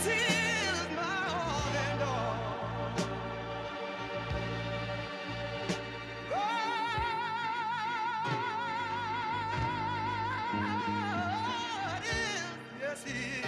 is my all and all. God is, yes, He is.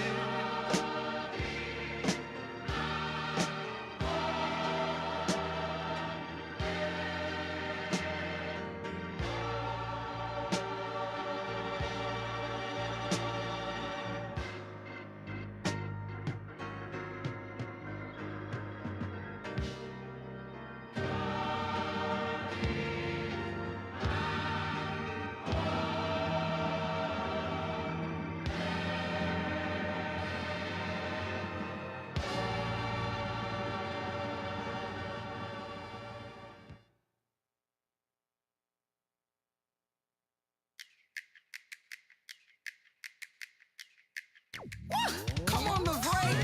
Come on, the break.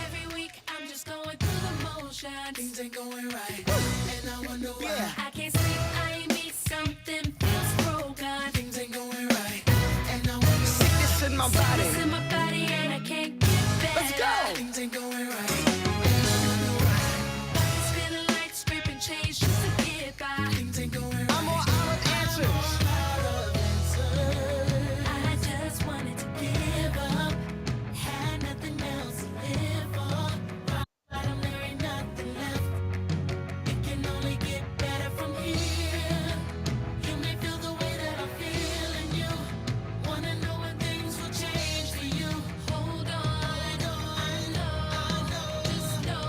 Every week I'm just going through the motions. Things ain't going right, and I wonder why. Yeah. I can't sleep, I need something feels broken. Things ain't going right, and I wonder why. Sickness in my body. Sickness in my body and I can't get better. Let's go. Things ain't going right, and I wonder why. Pockets feeling like scraping change just to get by. Things ain't going right. I'm all out of answers. I just wanted to give up. Had nothing else to live for. Bottom, there ain't nothing left. It can only get better from here. You may feel the way that I'm feeling. You wanna know when things will change for you. Hold on, I know, just know.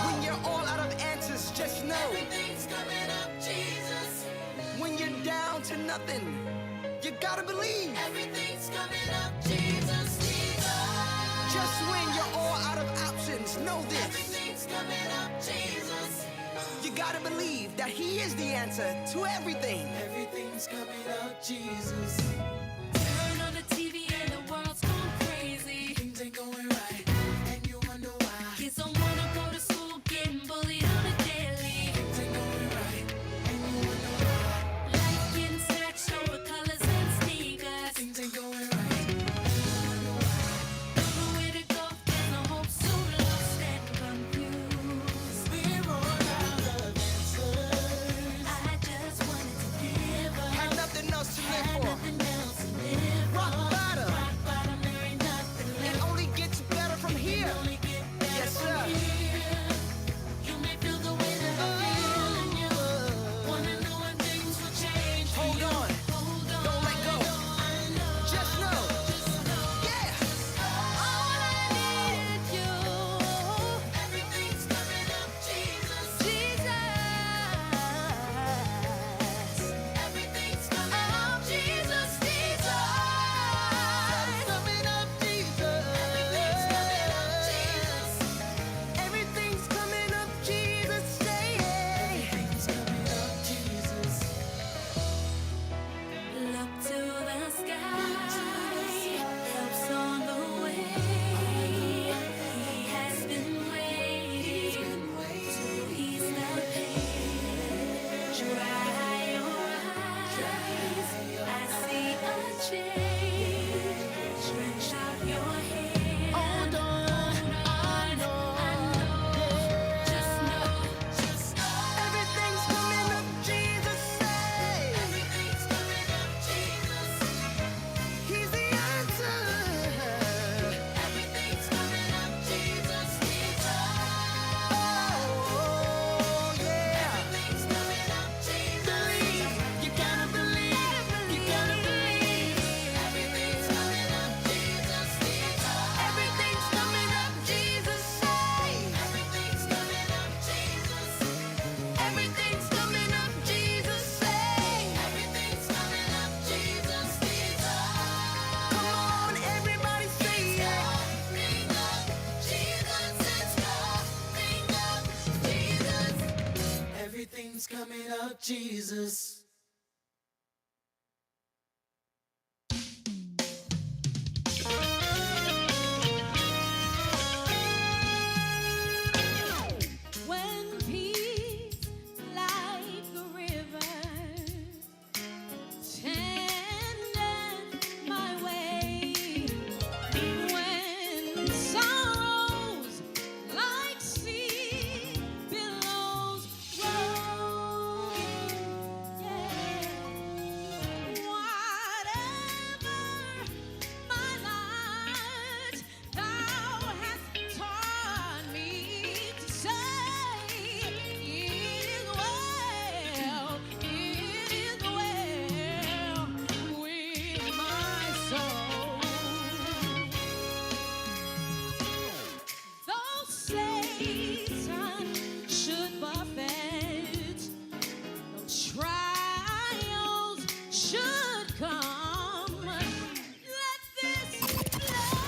When you're all out of answers, just know. Everything's coming up, Jesus. When you're down to nothing, you gotta believe. Everything's coming up, Jesus, Jesus. Just when you're all out of options, know this. Everything's coming up, Jesus. You gotta believe that He is the answer to everything. Everything's coming up, Jesus. Turn on the TV and the world's going crazy. Things ain't going right, and you wonder why. Kids don't wanna go to school, getting bullied on a daily. Things ain't going right, and you wonder why. Life getting snatched over colors and sneakers. Things ain't going right, and you wonder why. Don't know where to go, there's no hope, so lost and confused. We're all out of answers. I just wanted to give up. Had nothing else to live Had for. nothing else to live for. Rock bottom. Rock bottom, there ain't nothing It left. only gets better from here. Only get better Yes, from sir. here. You may feel the way that I'm feeling. You wanna know when things will change for Hold you. on. Hold on. Don't let go. I know. Just know. Yeah. All I need is you. Everything's coming up, Jesus. Jesus. Everything's coming up, Jesus. Jesus. Coming up, Jesus. Everything's coming up, Jesus. Everything's coming up, Jesus. Say it. Everything's coming up, Jesus. Look to the sky, help's on the way. He has been waiting to ease the pain. Dry your eyes, I see a change. Stretch out your hand. Hold on. I know. Just know. Everything's coming up, Jesus. Say. Everything's coming up, Jesus. He's the answer. Everything's coming up, Jesus, Jesus. Oh, yeah. Everything's coming up, Jesus. Believe. You gotta believe. You gotta believe. Everything's coming up, Jesus, Jesus. Everything's coming up, Jesus. Say. Everything's coming up, Jesus. Everything's coming up, Jesus. Say. Everything's coming up, Jesus, Jesus. Come on, everybody say it. Coming up, Jesus, it's coming up, Jesus. Everything's coming up, Jesus. When peace like a river tendeth my way, when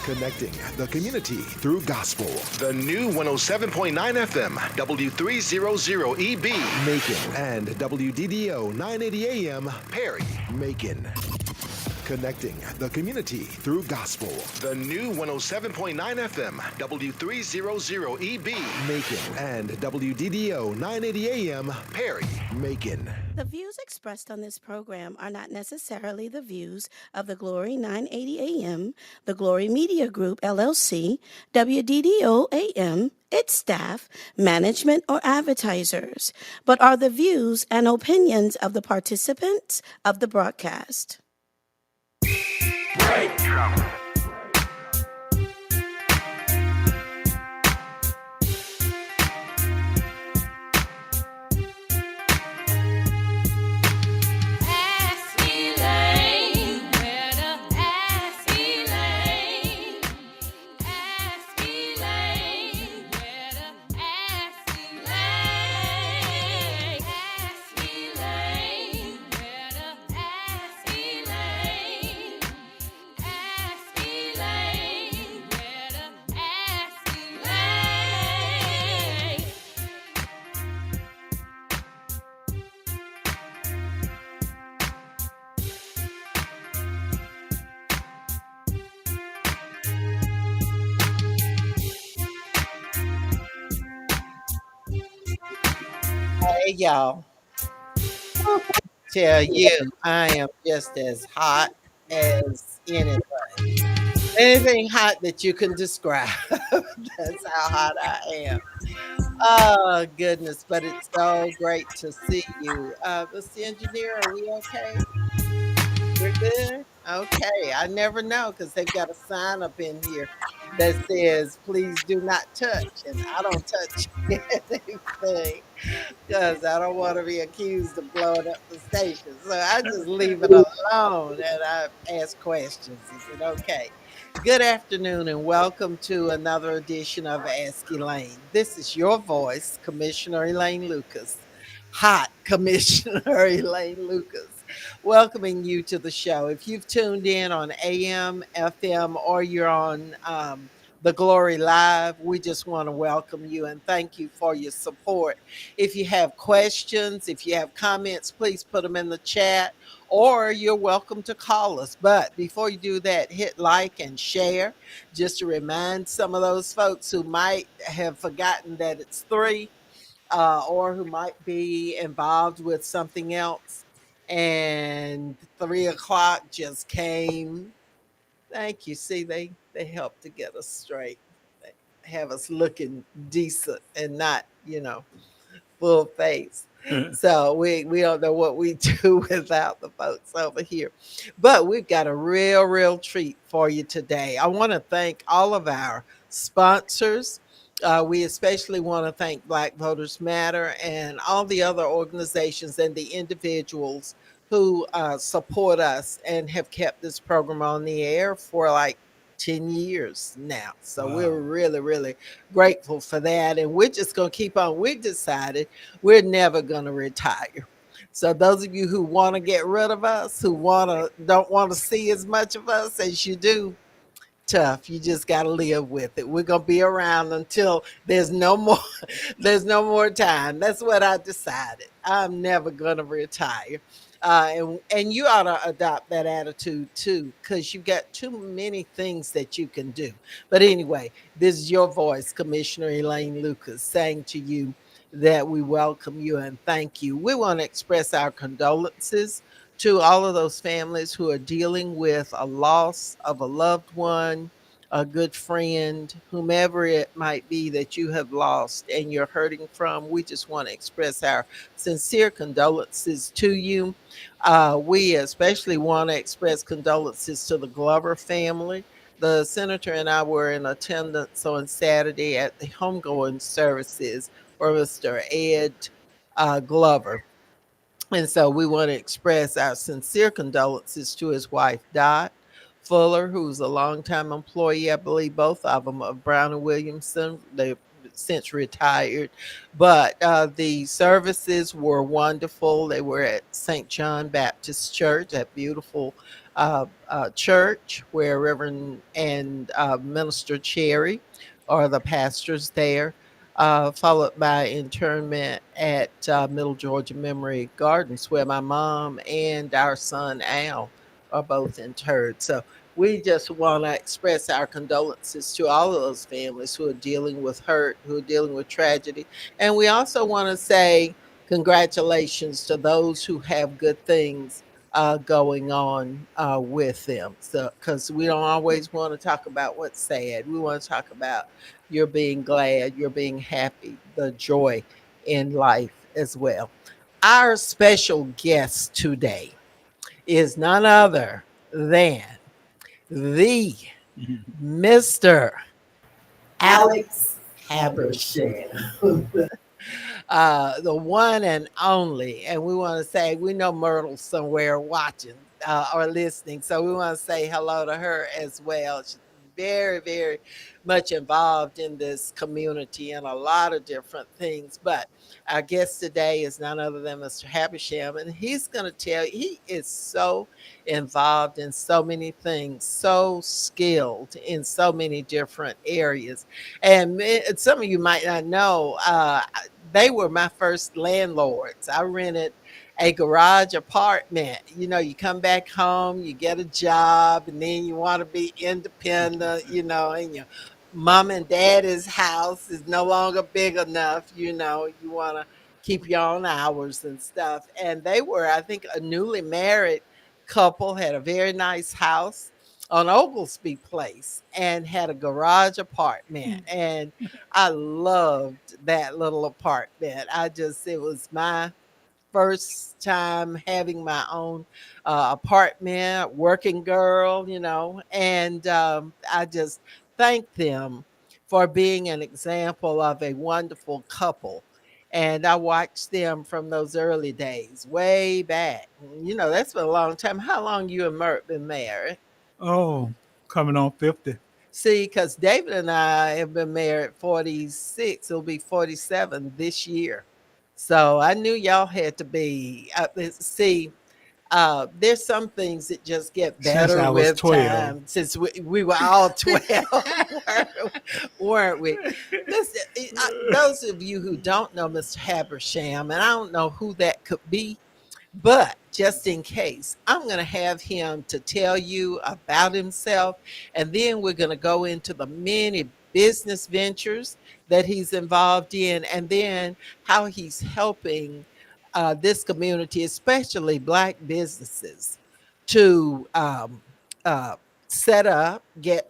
Connecting the community through gospel. The new 107.9 FM, W300EB, Macon, and WDDO 980 AM, Perry, Macon. Connecting the community through gospel. The new 107.9 FM, W300EB, Macon, and WDDO 980 AM, Perry, Macon. The views expressed on this program are not necessarily the views of the Glory 980 AM, the Glory Media Group LLC, WDDO AM, its staff, management, or advertisers, but are the views and opinions of the participants of the broadcast. Ask Elaine, where to ask Elaine. Ask Elaine, where to ask Elaine. Ask Elaine, where to ask Elaine. Ask Elaine, where to ask Elaine. Hey y'all, tell you I am just as hot as anything hot that you can describe. That's how hot I am. Oh goodness, but it's so great to see you. Mr. Engineer, are we okay? We're good? Okay. I never know because they've got a sign up in here that says, please do not touch. And I don't touch anything because I don't want to be accused of blowing up the station. So I just leave it alone and I ask questions. Is it okay? Good afternoon and welcome to another edition of Ask Elaine. This is your voice, Commissioner Elaine Lucas. Hot Commissioner Elaine Lucas, welcoming you to the show. If you've tuned in on AM, FM, or you're on the Glory Live, we just want to welcome you and thank you for your support. If you have questions, if you have comments, please put them in the chat or you're welcome to call us. But before you do that, hit like and share just to remind some of those folks who might have forgotten that it's three or who might be involved with something else. And 3 o'clock just came. Thank you. See, they helped to get us straight. They have us looking decent and not, full face. So we don't know what we do without the folks over here. But we've got a real treat for you today. I want to thank all of our sponsors. We especially want to thank Black Voters Matter and all the other organizations and the individuals who support us and have kept this program on the air for like 10 years now. So we're really grateful for that. And we're just going to keep on. We decided we're never going to retire. So those of you who want to get rid of us, who don't want to see as much of us as you do, tough. You just got to live with it. We're going to be around until there's no more there's no more time. That's what I decided. I'm never going to retire. And you ought to adopt that attitude too, because you've got too many things that you can do. But anyway, this is your voice, Commissioner Elaine Lucas, saying to you that we welcome you and thank you. We want to express our condolences to all of those families who are dealing with a loss of a loved one, a good friend, whomever it might be that you have lost and you're hurting from. We just want to express our sincere condolences to you. We especially want to express condolences to the Glover family. The senator and I were in attendance on Saturday at the homegoing services for Mr. Ed Glover. And so we want to express our sincere condolences to his wife, Dot Fuller, who's a longtime employee, I believe both of them, of Brown and Williamson. They're since retired. But the services were wonderful. They were at St. John Baptist Church, that beautiful church where Reverend and Minister Cherry are the pastors there. Followed by internment at Middle Georgia Memory Gardens, where my mom and our son Al are both interred. So we just want to express our condolences to all of those families who are dealing with hurt, who are dealing with tragedy. And we also want to say congratulations to those who have good things going on with them. So, because we don't always want to talk about what's sad, we want to talk about you're being glad, you're being happy, the joy in life as well. Our special guest today is none other than the Mr. Alex Habersham, the one and only. And we want to say, we know Myrtle's somewhere watching or listening. So we want to say hello to her as well. She's very, very much involved in this community and a lot of different things. But our guest today is none other than Mr. Habersham. And he's going to tell you, he is so involved in so many things, so skilled in so many different areas. And some of you might not know, they were my first landlords. I rented a garage apartment. You know, you come back home, you get a job, and then you want to be independent, you know, and your mom and daddy's house is no longer big enough, you know, you want to keep your own hours and stuff. And they were, I think, a newly married couple, had a very nice house on Oglesby Place and had a garage apartment. And I loved that little apartment. It was my first time having my own apartment, working girl, you know, and I just thank them for being an example of a wonderful couple. And I watched them from those early days, way back. You know, that's been a long time. How long you and Mert been married? Oh, coming on 50. See, because David and I have been married 46. It'll be 47 this year. So I knew y'all had to be. See, there's some things that just get Since better I was with 12. time. Since we were all 12, weren't we? Listen, those of you who don't know Mr. Habersham, and I don't know who that could be, but just in case, I'm going to have him to tell you about himself. And then we're going to go into the many business ventures that he's involved in, and then how he's helping this community, especially Black businesses, to uh, get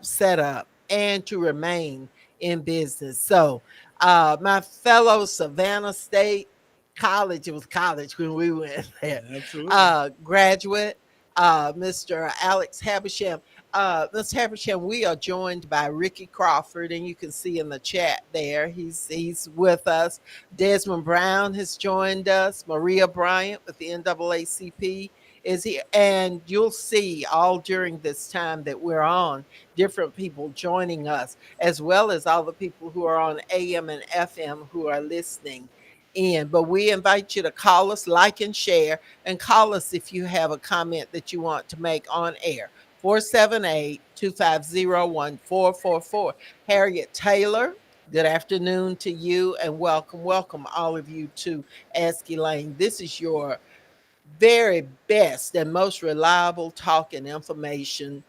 set up, and to remain in business. So, my fellow Savannah State college, it was college when we went there, Absolutely. graduate, Mr. Alex Habersham. Mr. Habersham, we are joined by Ricky Crawford, and you can see in the chat there, he's with us. Desmond Brown has joined us. Maria Bryant with the NAACP is here. And you'll see all during this time that we're on, different people joining us, as well as all the people who are on AM and FM who are listening in. But we invite you to call us, like, and share, and call us if you have a comment that you want to make on air. 478-250-1444. Harriet Taylor, good afternoon to you, and welcome all of you to Ask Elaine. This is your very best and most reliable talk and information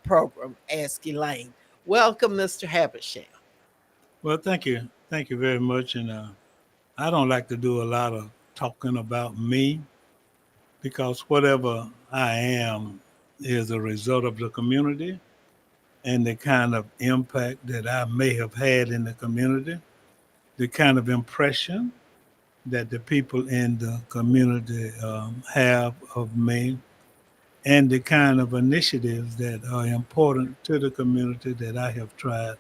program, Ask Elaine. Welcome, Mr. Habersham. Well, thank you. Thank you very much. And I don't like to do a lot of talking about me because whatever I am is a result of the community and the kind of impact that I may have had in the community, the kind of impression that the people in the community have of me, and the kind of initiatives that are important to the community that I have tried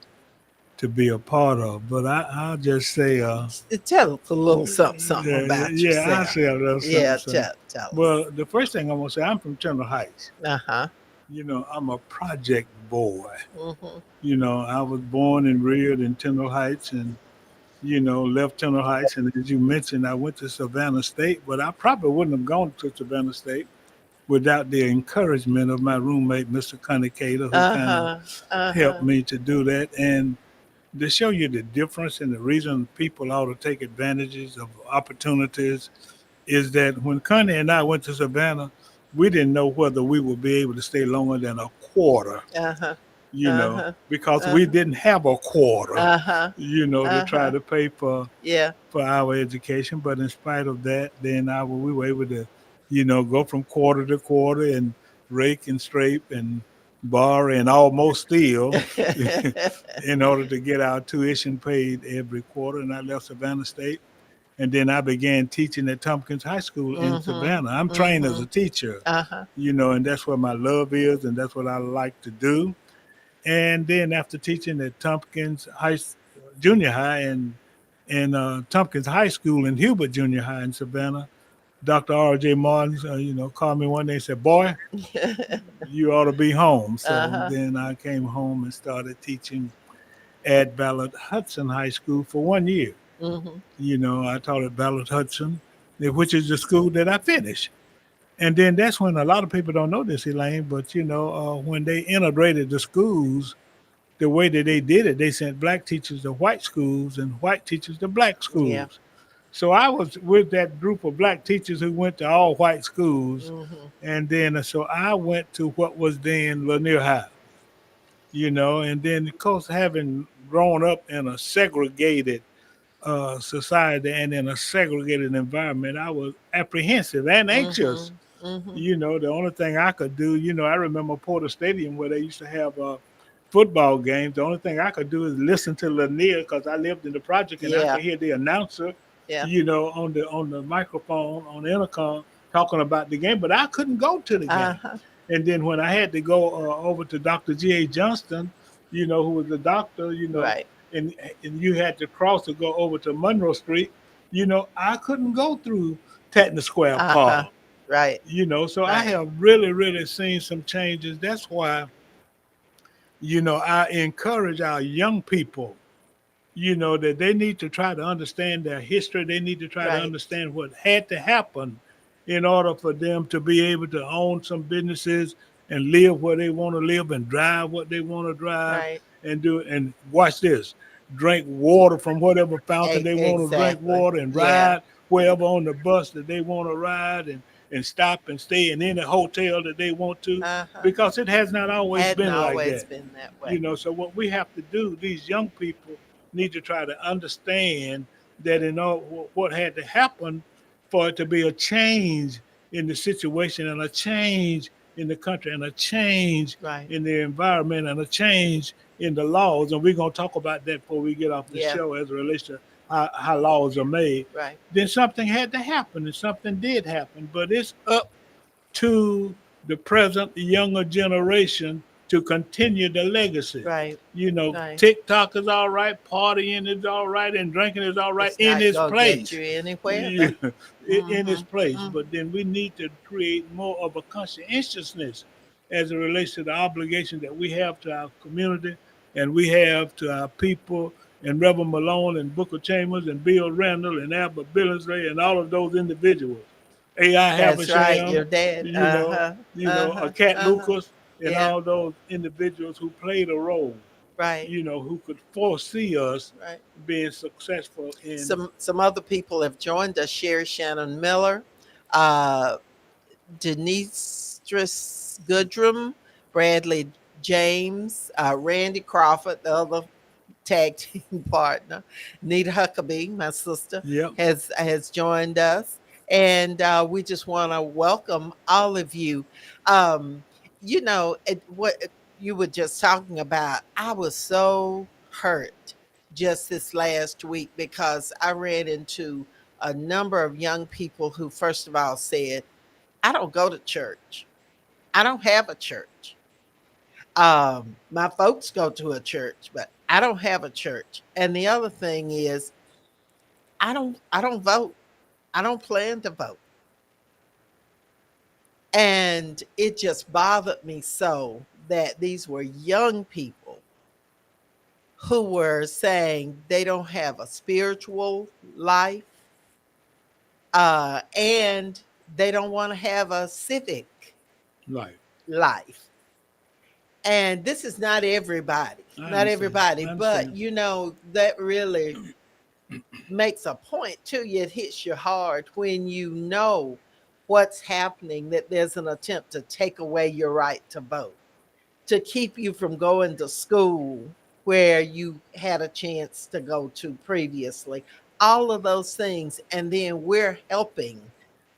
to be a part of. But I'll just say, Tell us a little something about yeah, I'll yourself. say a little something. Yeah, something. tell us. Well, the first thing I want to say, I'm from Turner Heights. Uh huh. I'm a project boy. Mhm. I was born and reared in Tyndall Heights and, left Tyndall Heights. And as you mentioned, I went to Savannah State, but I probably wouldn't have gone to Savannah State without the encouragement of my roommate, Mr. Cater, who kind of Uh-huh. helped Uh-huh. me to do that. And to show you the difference and the reason people ought to take advantages of opportunities is that when Connie and I went to Savannah, we didn't know whether we would be able to stay longer than a quarter, Uh-huh. Uh-huh. because we Uh-huh. didn't have a quarter, Uh-huh. to try Uh-huh. to pay Yeah. for our education. But in spite of that, then we were able to, go from quarter to quarter and rake and scrape and borrow and almost steal in order to get our tuition paid every quarter. And I left Savannah State. And then I began teaching at Tompkins High School in Mhm. Savannah. I'm trained as a Mhm. teacher, Uh-huh. and that's where my love is, and that's what I like to do. And then after teaching at Tompkins Junior High and Tompkins High School and Hubert Junior High in Savannah, Dr. R.J. Martin, called me one day and said, "Boy, you ought to be home." So Uh-huh. then I came home and started teaching at Ballard Hudson High School for 1 year. Mhm. I taught at Ballard Hudson, which is the school that I finished. And then that's when a lot of people don't know this, Elaine, but when they integrated the schools, the way that they did it, they sent black teachers to white schools and white teachers to black Yeah. schools. So I was with that group of black teachers who went to all white schools. Mhm. And then so I went to what was then Lanier High, and then, of course, having grown up in a segregated society and in a segregated environment, I was apprehensive and anxious. Mhm. Mhm. The only thing I could do, I remember Porter Stadium where they used to have football games. The only thing I could do is listen to Lanier because I lived in the project and I Yeah. could hear the announcer, Yeah. on the microphone on the intercom talking about the game, but I couldn't go to the game. Uh-huh. And then when I had to go over to Dr. G.A. Johnston, who was the doctor, Right. and you had to cross to go over to Monroe Street, I couldn't go through Tatton Square Uh-huh. Park, Right. so I Right. have really, really seen some changes. That's why, I encourage our young people, that they need to try to understand their history. They need to try to Right. understand what had to happen in order for them to be able to own some businesses and live where they want to live and drive what they want to drive Right. and do it. And watch this, drink water from whatever fountain they want to drink Exactly. water and Yeah. ride wherever on the bus that they want to ride and stop and stay in any hotel that they want to, Uh-huh. because it has not always Hadn't been like always that. been that way. So what we have to do, these young people need to try to understand that in all what had to happen for it to be a change in the situation and a change in the country and a change Right. in the environment and a change in the laws. And we're going to talk about that before we get off the Yeah. show as it relates to how laws are made. Right. Then something had to happen and something did happen. But it's up to the present younger generation to continue the legacy. Right. Right. TikTok is all right, partying is all right, and drinking is all right It's in not its gonna get you place. anywhere. Yeah, in its Mhm. place. Mhm. But then we need to create more of a conscientiousness as it relates to the obligation that we have to our community and we have to our people, and Reverend Malone and Booker Chambers and Bill Randall and Albert Billingsley and all of those individuals. A.I. That's right. Havisham, Your dad. you Uh-huh. a Uh-huh. Cat Uh-huh. Lucas, and Yeah. all those individuals who played a role, Right. who could foresee us Right. being successful in. Some other people have joined us. Sherry Shannon Miller, uh, Denise Goodrum, Bradley James, Randy Crawford, the other tag team partner. Nita Huckabee, my sister, Yep. has joined us, and we just want to welcome all of you. Um, what you were just talking about, I was so hurt just this last week because I ran into a number of young people who, first of all, said, "I don't go to church. I don't have a church. My folks go to a church, but I don't have a church." And the other thing is, I don't vote. I don't plan to vote. And it just bothered me so that these were young people who were saying they don't have a spiritual life, and they don't want to have a civic Right. life. And this is not everybody, I not understand. everybody, I but understand. that really makes a point to you. It hits you hard when you know what's happening, that there's an attempt to take away your right to vote, to keep you from going to school where you had a chance to go to previously. All of those things. And then we're helping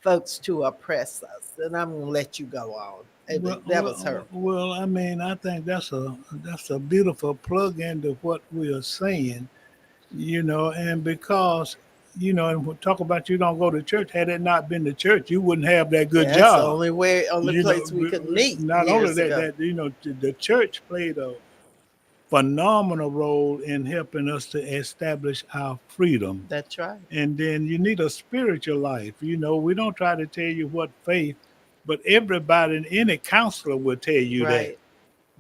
folks to oppress us. And I'm going to let you go on. That was hurtful. I mean, I think that's a beautiful plug into what we are saying, and because, and we talk about you don't go to church. Had it not been the church, you wouldn't have that good That's the job. only way, only You know, place we could meet not only years that, ago. the church played a phenomenal role in helping us to establish our freedom. That's right. And then you need a spiritual life. We don't try to tell you what faith, but everybody, any counselor will tell you Right.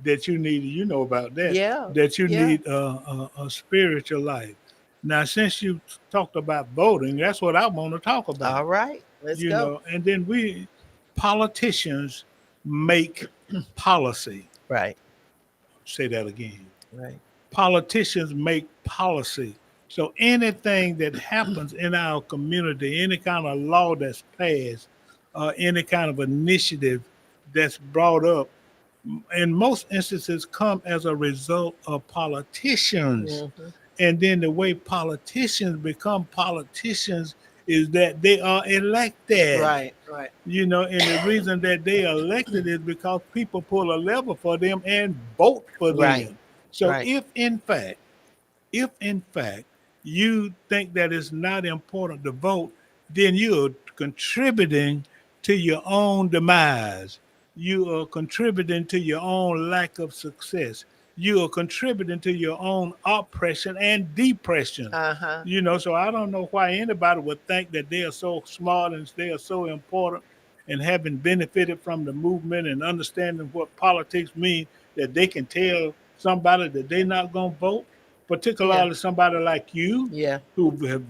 that you need, about that, Yeah. that you Yeah. need a spiritual life. Now, since you talked about voting, that's what I want to talk about. All right. Let's go. And then politicians make policy. Right. Say that again. Right. Politicians make policy. So anything that happens in our community, any kind of law that's passed, any kind of initiative that's brought up, in most instances come as a result of politicians. Hmm. And then the way politicians become politicians is that they are elected. Right. Right. And the reason that they elected is because people pull a lever for them and vote for Right. them. So Right. if in fact you think that it's not important to vote, then you're contributing to your own demise. You are contributing to your own lack of success. You are contributing to your own oppression and depression. Uh-huh. So I don't know why anybody would think that they are so smart and they are so important and having benefited from the movement and understanding what politics mean, that they can tell somebody that they're not going to vote, Yeah. particularly somebody like you Yeah. who have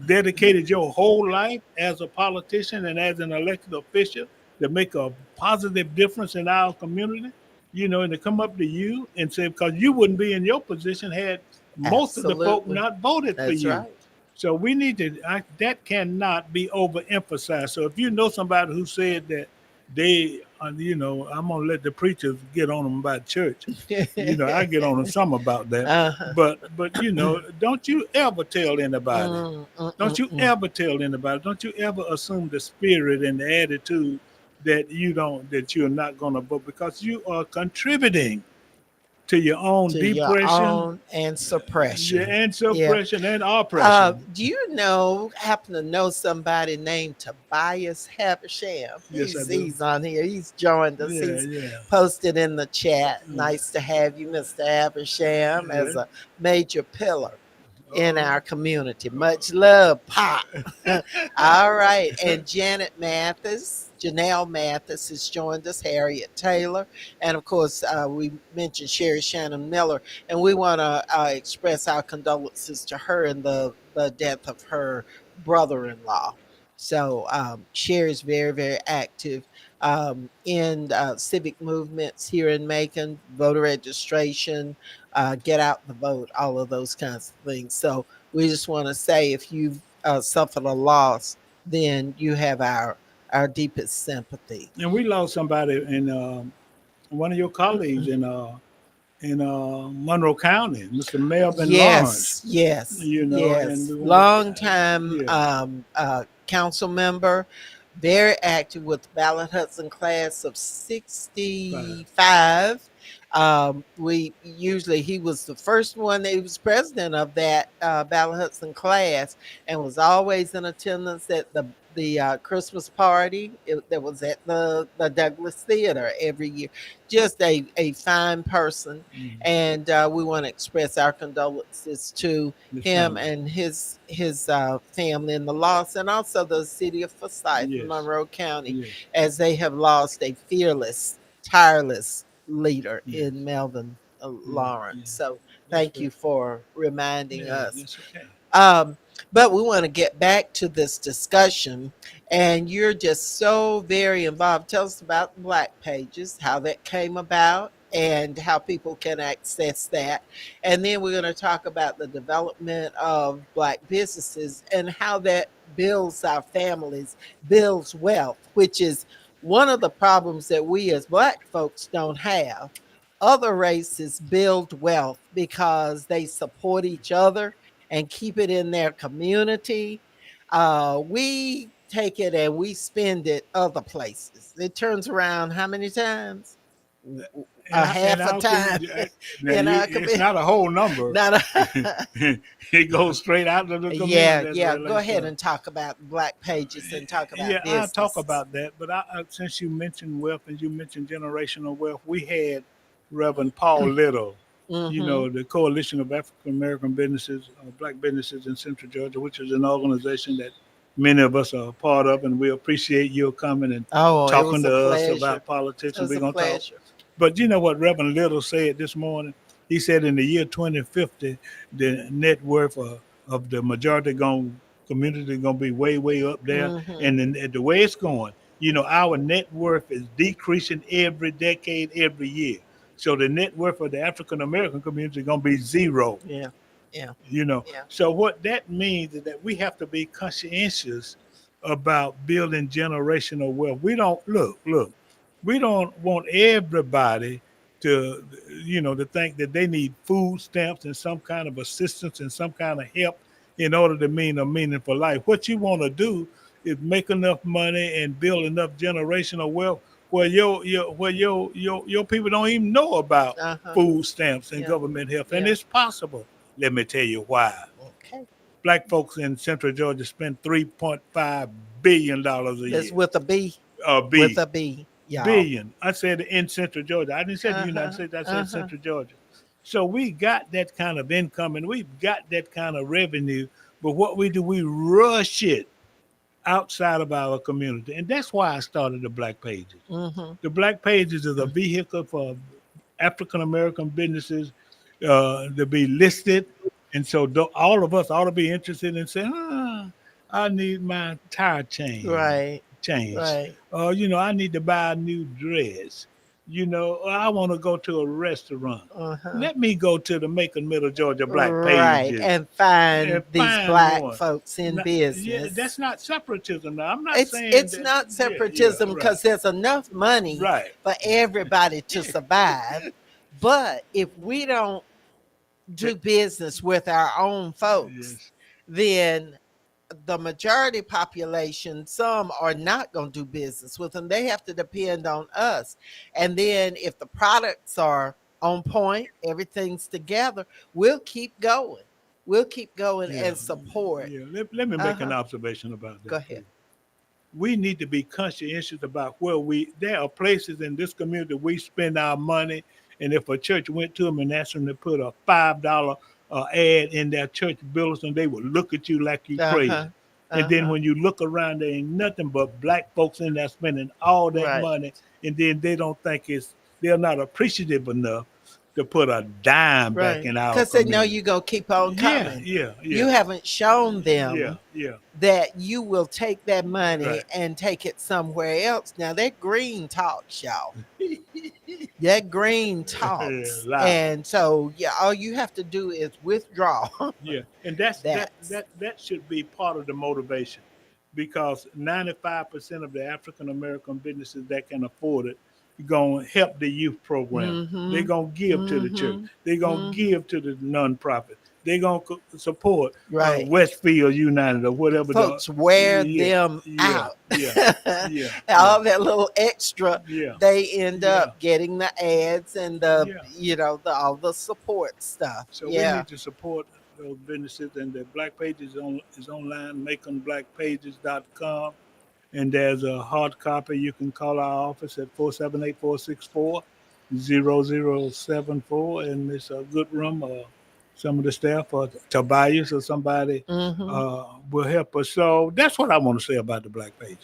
dedicated your whole life as a politician and as an elected official to make a positive difference in our community, and to come up to you and say, because you wouldn't be in your position had most of the folk Absolutely. not voted for That's you. right. So we need that cannot be overemphasized. So if you know somebody who said that they, I'm going to let the preachers get on them about church. I get on them some about that. Uh-huh. But don't you ever tell anybody. Don't you Mm. ever tell anybody. Don't you ever assume the spirit and the attitude that you're not going to vote, because you are contributing to your own To your depression, own and yeah, suppression. and Yeah. suppression and oppression. Do you happen to know somebody named Tobias Habersham? Yes, I do. He's on here. He's joined us. Yeah, He's yeah. posted in the chat. Mm. Nice to have you, Mr. Habersham, as Yeah. a major pillar in Uh, our community. Much love, Pop. All right. And Janelle Mathis has joined us, Harriet Taylor, and of course, we mentioned Sherry Shannon Miller, and we want to express our condolences to her in the death of her brother in law. So, Sherry's very, very active in civic movements here in Macon, voter registration, get out the vote, all of those kinds of things. So, we just want to say if you've suffered a loss, then you have our deepest sympathy. and we lost somebody in one of your colleagues in Monroe County, Mr. Melvin Lawrence. Yes, yes, And yes. we want Long to, time yeah, council member, very active with the Ballot Hudson class of 65. We usually, he was the first one, he was president of that Ballot Hudson class, and was always in attendance at the the Christmas party that was at the Douglas Theater every year. Just a fine person, Mm. and we want to express our condolences to His him family. and his family in the loss, and also the city of Forsyth, Yes. Monroe County, Yes. as they have lost a fearless, tireless leader in Yes. Melvin Yeah. Lawrence. Yeah. So That's thank good. you for reminding Yeah. us. That's okay. Um, but we want to get back to this discussion, and you're just so very involved. Tell us about Black Pages, how that came about, and how people can access that. And then we're going to talk about the development of Black businesses and how that builds our families, builds wealth, which is one of the problems that we as Black folks don't have. Other races build wealth because they support each other and keep it in their community. We take it and we spend it other places. It turns around how many times? And A I and half a our time community now in you our it's community. not a whole number. Not a, It goes straight out to the yeah, community as it yeah. Go relates ahead to. and talk about Black Pages and talk Yeah, about I'll talk businesses. about that. But since you mentioned wealth and you mentioned generational wealth, we had Reverend Paul Little, Mm-hmm. the Coalition of African American Businesses, Black Businesses in Central Georgia, which is an organization that many of us are a part of, and we appreciate your coming and Oh, it talking was a to us pleasure. about politics, It and was we're a going to talk. pleasure. But you know what Reverend Little said this morning? He said in the year 2050, the net worth of the majority going community going to be way, way up there. Mm-hmm. And then the way it's going, our net worth is decreasing every decade, every year. So the net worth of the African American community is going to be zero. Yeah, yeah, yeah. So what that means is that we have to be conscientious about building generational wealth. We don't look. We don't want everybody to to think that they need food stamps and some kind of assistance and some kind of help in order to mean a meaningful life. What you want to do is make enough money and build enough generational wealth where your people don't even know about Uh huh. food stamps and Yeah, government help, and yeah. it's possible. Let me tell you why. Okay. Black folks in Central Georgia spend $3.5 billion a That's year. with a B. With B a B, y'all. billion. I said in Central Georgia. I didn't say the Uh United huh. States. I Uh said huh. Central Georgia. So we got that kind of income and we've got that kind of revenue. But what we do, we rush it outside of our community, and that's why I started the Black Pages. Mm-hmm. The Black Pages is a vehicle for African American businesses to be listed, and so all of us ought to be interested in saying, I need my tire Right. changed. Right. I need to buy a new dress. I want to go to a restaurant. Uh huh. Let me go to the Macon Middle Georgia Black Right. Pages And find and these find black one. folks in Yeah, that's business. not separatism. Now, I'm not saying It's that. not Yeah, yeah, separatism right, because there's enough money right. for everybody to survive. But if we don't do business with our own folks, Yes. then the majority population, some are not going to do business with them. They have to depend on us. And then if the products are on point, everything's together, we'll keep going. We'll keep going Yeah, and support. yeah. Let me make an Uh-huh. observation about Go that ahead. too. We need to be conscientious about where there are places in this community we spend our money, and if a church went to them and asked them to put a $5 ad in their church bulletin, they would look at you like you Uh-huh. crazy. And then Uh-huh. when you look around, there ain't nothing but black folks in there spending all that Right. money, and then they're not appreciative enough to put a dime back Right. in our Because they know community. you're going to keep on Yeah, coming. yeah, You yeah, haven't shown yeah, them yeah. that you will take that money Right. and take it somewhere else. Now that green talks, y'all. That green Yeah, talks. loud. And so yeah, all you have to do is withdraw. Yeah, and that's that That's that that should be part of the motivation, because 95% of the African American businesses that can afford it gonna help the youth program. They're mm-hmm. gonna give to the church. Mm-hmm. They're gonna Mm-hmm. give to the nonprofit. They're gonna support Right. Westfield United or whatever the. Folks wear Yeah, them yeah, out. yeah, yeah, yeah, All that little extra, yeah, they end yeah, up getting the ads and yeah. the all the support stuff. So we Yeah. need to support those businesses, and the Black Page is online, maconblackpages.com. And there's a hard copy. You can call our office at 478-464-0074, and it's a good room. Some of the staff, or Tobias or somebody, Mm-hmm. will help us. So that's what I want to say about the Black Page.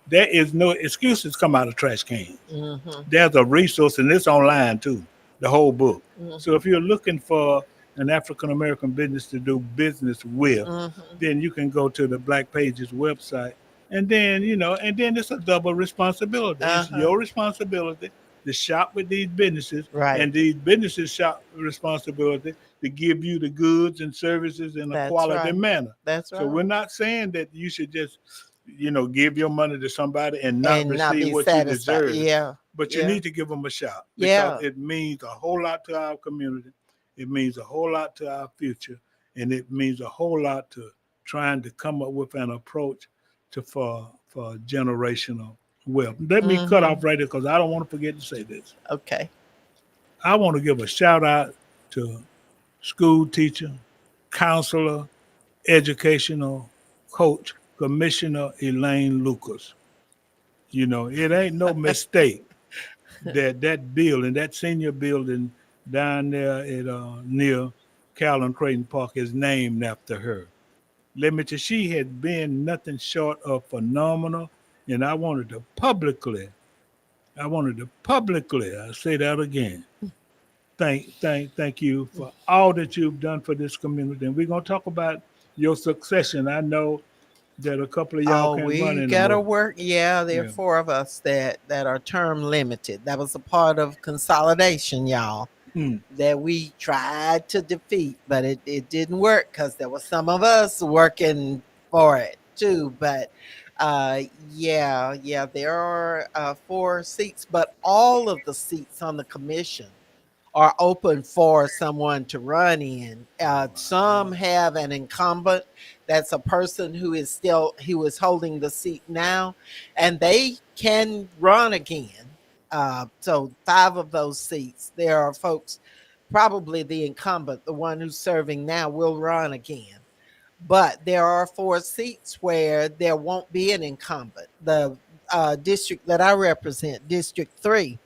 There is no excuses come out of trash cans. Mm-hmm. There's a resource, and it's online too, the whole book. So Mm-hmm. if you're looking for an African American business to do business with, Mm-hmm. then you can go to the Black Pages website. And then, and then it's a double responsibility. It's Uh-huh. your responsibility to shop with these businesses, Right. and these businesses shop responsibility to give you the goods and services in a That's quality right. manner. That's So we're right. not saying that you should just, give your money to somebody and not And not receive be what you satisfied. deserve. Yeah. But you Yeah. need to give them a shot because Yeah. it means a whole lot to our community. It means a whole lot to our future, and it means a whole lot to trying to come up with an approach to for generational wealth. Let me cut Mm-hmm. off right there because I don't want to forget to say this. Okay. I want to give a shout out to school teacher, counselor, educational coach, Commissioner Elaine Lucas. It ain't no mistake that that building, that senior building down there at near Callan Creighton Park, is named after her. Let me tell you, she has been nothing short of phenomenal, and I say that again. Thank you for all that you've done for this community. And we're gonna talk about your succession. I know that a couple of y'all Oh, can't run we gotta anymore. work. Yeah, there are Yeah. four of us that are term limited. That was a part of consolidation, y'all. Hmm. That we tried to defeat, but it didn't work because there was some of us working for it too. But yeah, there are four seats, but all of the seats on the commission are open for someone to run in. Some have an incumbent. That's a person who is holding the seat now, and they can run again. So five of those seats, there are folks, probably the incumbent, the one who's serving now, will run again. But there are four seats where there won't be an incumbent. The district that I represent, District 3,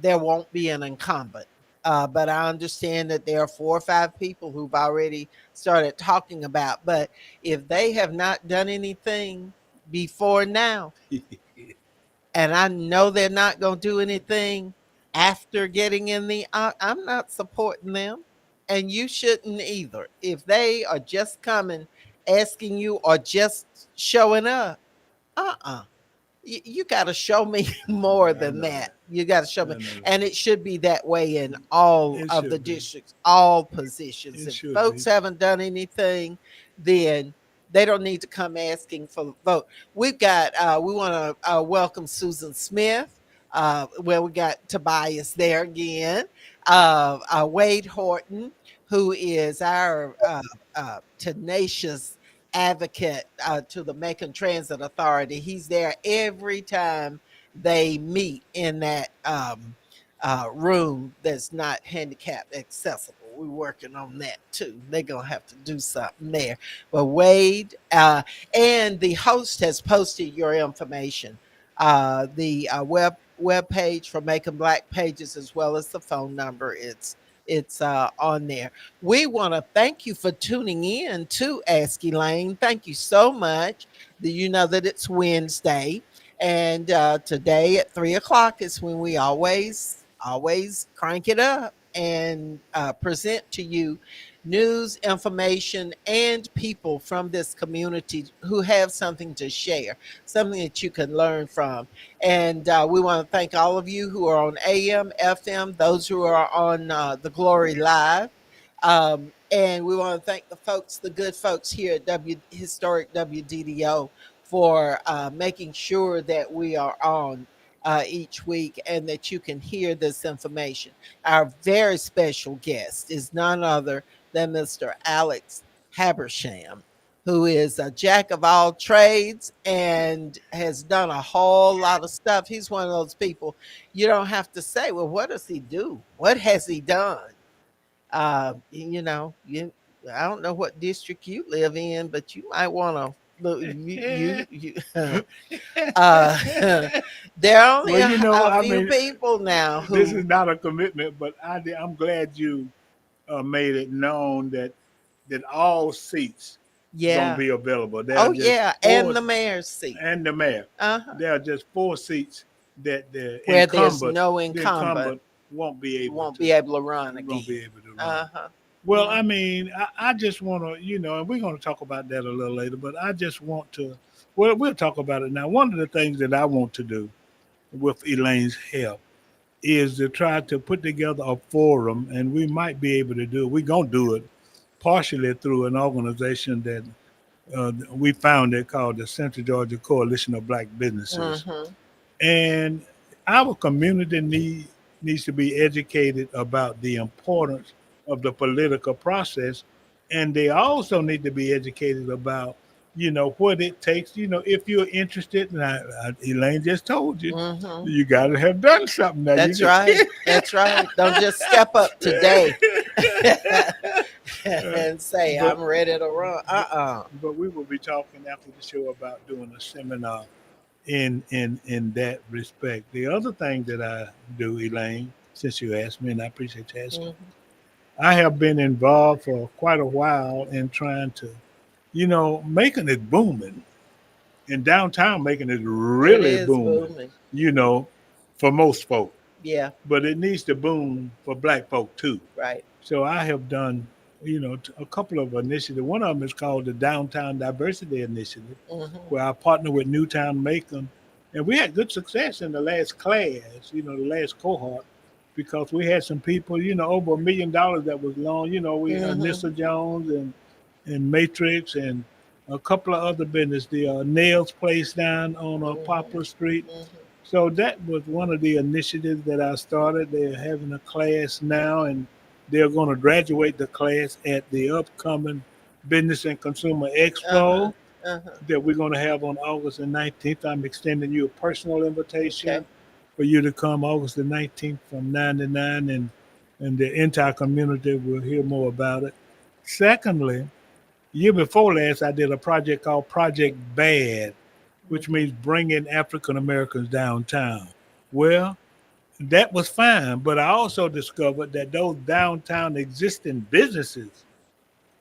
there won't be an incumbent. But I understand that there are four or five people who've already started talking about. But if they have not done anything before now, and I know they're not going to do anything after getting in I'm not supporting them. And you shouldn't either. If they are just coming, asking you, or just showing up, uh uh you got to show me more I than know that. that. You got to show me. I know that. And it should be that way in all It of the should be. districts, all positions. It If should folks be. haven't done anything, then they don't need to come asking for the vote. We want to welcome Susan Smith. Well, we got Tobias there again. Wade Horton, who is our tenacious advocate to the Macon Transit Authority. He's there every time they meet in that room that's not handicap accessible. We're working on that too. They're gonna have to do something there. But Wade, and the host has posted your information, the web page for Making Black Pages, as well as the phone number. It's on there. We want to thank you for tuning in to Ask Elaine. Thank you so much. Do you know that it's Wednesday? And today at 3 o'clock is when we always crank it up and present to you news, information, and people from this community who have something to share, something that you can learn from. And we want to thank all of you who are on AM, FM, those who are on the Glory Live. And we want to thank the good folks here at Historic WDDO for making sure that we are on each week and that you can hear this information. Our very special guest is none other than Mr. Alex Habersham, who is a jack of all trades and has done a whole lot of stuff. He's one of those people you don't have to say, well, what does he do? What has he done? You know, I don't know what district you live in, but you might want to Look, you uh, there are only Well, you know, a I few mean, people now this is who, not a commitment, but I'm glad you made it known that all seats gonna yeah. be available. There are Oh, just yeah. four, And the mayor's seat. and the mayor. Uh-huh. There are just four seats that Where there's no the incumbent, incumbent won't be able won't be to able to run won't again. be able to run. Uh-huh. Well, I Mm-hmm. mean, I just want to, and we're going to talk about that a little later, but I just want to, well, we'll talk about it now. One of the things that I want to do with Elaine's help is to try to put together a forum, and we might be able to do it. We're going to do it partially through an organization that we founded called the Central Georgia Coalition of Black Businesses. Mm-hmm. And our community needs to be educated about the importance of the political process. And they also need to be educated about, what it takes, if you're interested. And Elaine just told you, Mm-hmm. you got to have done something now. You That's just right. can't. That's right. Don't just step up today Uh, and say, but, I'm ready to run. but Uh-uh. but we will be talking after the show about doing a seminar in that respect. The other thing that I do, Elaine, since you asked me, and I appreciate you asking, Mm-hmm. I have been involved for quite a while in trying to, making it booming in downtown, making it It really is booming, booming. you know, for most folk. Yeah, But it needs to boom for black folk too. right. So I have done, a couple of initiatives. One of them is called the Downtown Diversity Initiative, Mm-hmm. where I partner with Newtown Macon. And we had good success in the last class, the last cohort, because we had some people, over $1 million that was loaned. We Mm-hmm. Anissa Jones and Matrix and a couple of other business, the Nails Place down on Mm-hmm. Poplar Street. Mm-hmm. So that was one of the initiatives that I started. They're having a class now, and they're going to graduate the class at the upcoming Business and Consumer Uh-huh. Expo Uh-huh. that we're going to have on August the 19th. I'm extending you a personal Okay. invitation for you to come August the 19th from 9 to 9, and the entire community will hear more about it. Secondly, year before last, I did a project called Project Bad, which Mm-hmm. means bringing African Americans downtown. Well, that was fine, but I also discovered that those downtown existing businesses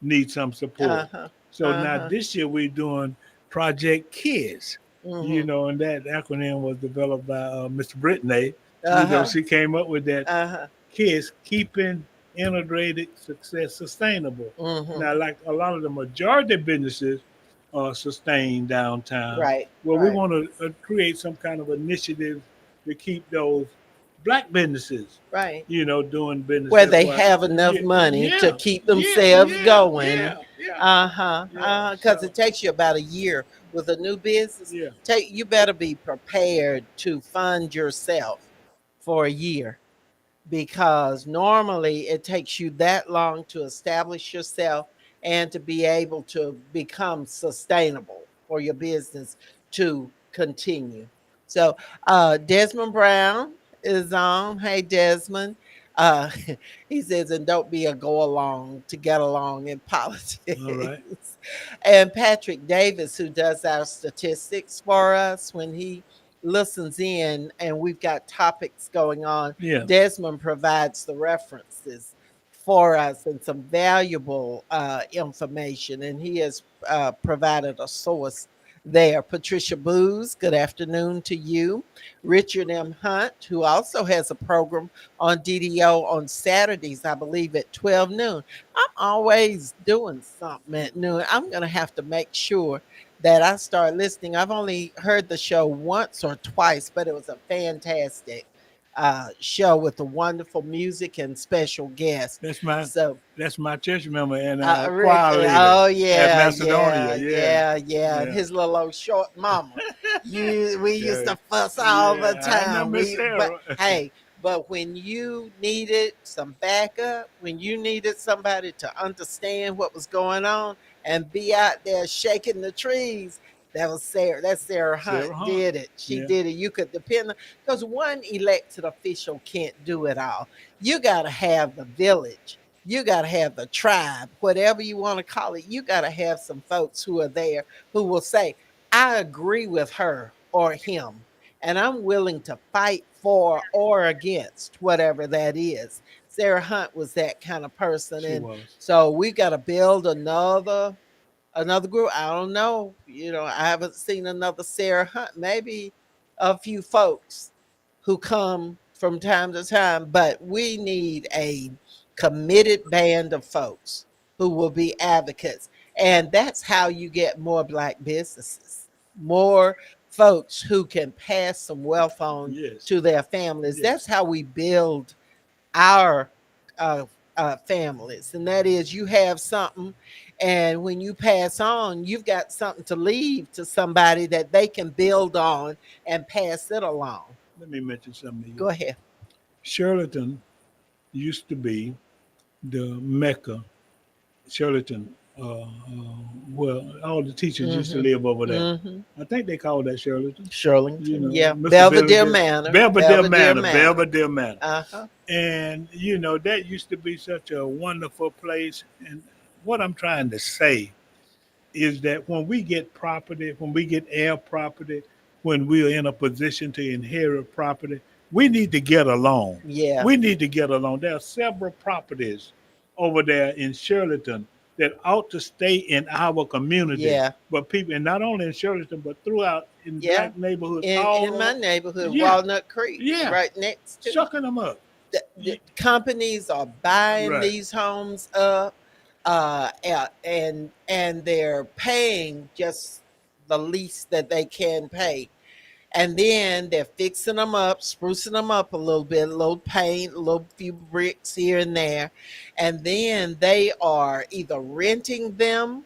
need some support. Uh-huh. So now Uh-huh. this year we're doing Project Kids, Mm-hmm. and that acronym was developed by Mr. Brittany. Uh-huh. She came up with that Uh-huh. kids keeping integrated success sustainable. Mm-hmm. Now, like a lot of the majority businesses are sustained downtown. Right. Well, we Right. want to create some kind of initiative to keep those black businesses, Right. doing business. Where That's they why, have enough yeah, money to yeah, keep yeah, themselves yeah, going. yeah, yeah, Uh-huh. yeah. Because So, it takes you about a year with a new business. yeah, You better be prepared to fund yourself for a year, because normally it takes you that long to establish yourself and to be able to become sustainable for your business to continue. So, Desmond Brown is on. Hey, Desmond. Uh, he says, and don't be a go along to get along in politics. all right. And Patrick Davis, who does our statistics for us when he listens in and we've got topics going on, Yeah, Desmond provides the references for us and some valuable information, and he has provided a source there. Patricia Booz, good afternoon to you. Richard M. Hunt, who also has a program on DDO on Saturdays, I believe at 12 noon. I'm always doing something at noon. I'm going to have to make sure that I start listening. I've only heard the show once or twice, but it was a fantastic show with the wonderful music and special guests. that's my So, that's my church member and Rick, choir leader oh at yeah, Macedonia. yeah, Yeah, yeah, yeah. And yeah. his little old short mama. We used Yeah, to fuss all the yeah, I know time. Miss But Sarah. hey, but when you needed some backup, when you needed somebody to understand what was going on and be out there shaking the trees, that was Sarah. That Sarah Hunt Sarah Hunt. did it. She Yeah, did it. You could depend on, because one elected official can't do it all. You got to have the village You got to have the tribe, whatever you want to call it. You got to have some folks who are there who will say, I agree with her or him, and I'm willing to fight for or against whatever that is. Sarah Hunt was that kind of person. She And was. so we got to build another group. I don't know. I haven't seen another Sarah Hunt. Maybe a few folks who come from time to time, but we need a committed band of folks who will be advocates. And that's how you get more Black businesses, more folks who can pass some wealth on Yes. to their families. That's Yes. how we build our uh, families. And that is, you have something, and when you pass on, you've got something to leave to somebody that they can build on and pass it along. Let me mention something to you. Go ahead. Shirleyton used to be the Mecca. Shirleyton, well, all the teachers used to Mm-hmm. live over there. Mm-hmm. I think they called that Shirleyton. You Shirlington, know, yeah. Mr. Belvedere Belvedere, Manor. Belvedere Belvedere Manor, Manor. Belvedere Manor. Uh-huh. And, that used to be such a wonderful place. And what I'm trying to say is that when we get property, when we get heir property, when we're in a position to inherit property, we need to get along. Yeah. We need to get along. There are several properties over there in Shirleyton that ought to stay in our community. Yeah. But people, and not only in Shirleyton, but throughout in Yeah. black neighborhoods all In my over. neighborhood, Yeah, Walnut Creek, yeah, right next to sucking them up. the companies are buying Right. these homes up, and they're paying just the least that they can pay, and then they're fixing them up, sprucing them up a little bit, a little paint, a little few bricks here and there, and then they are either renting them,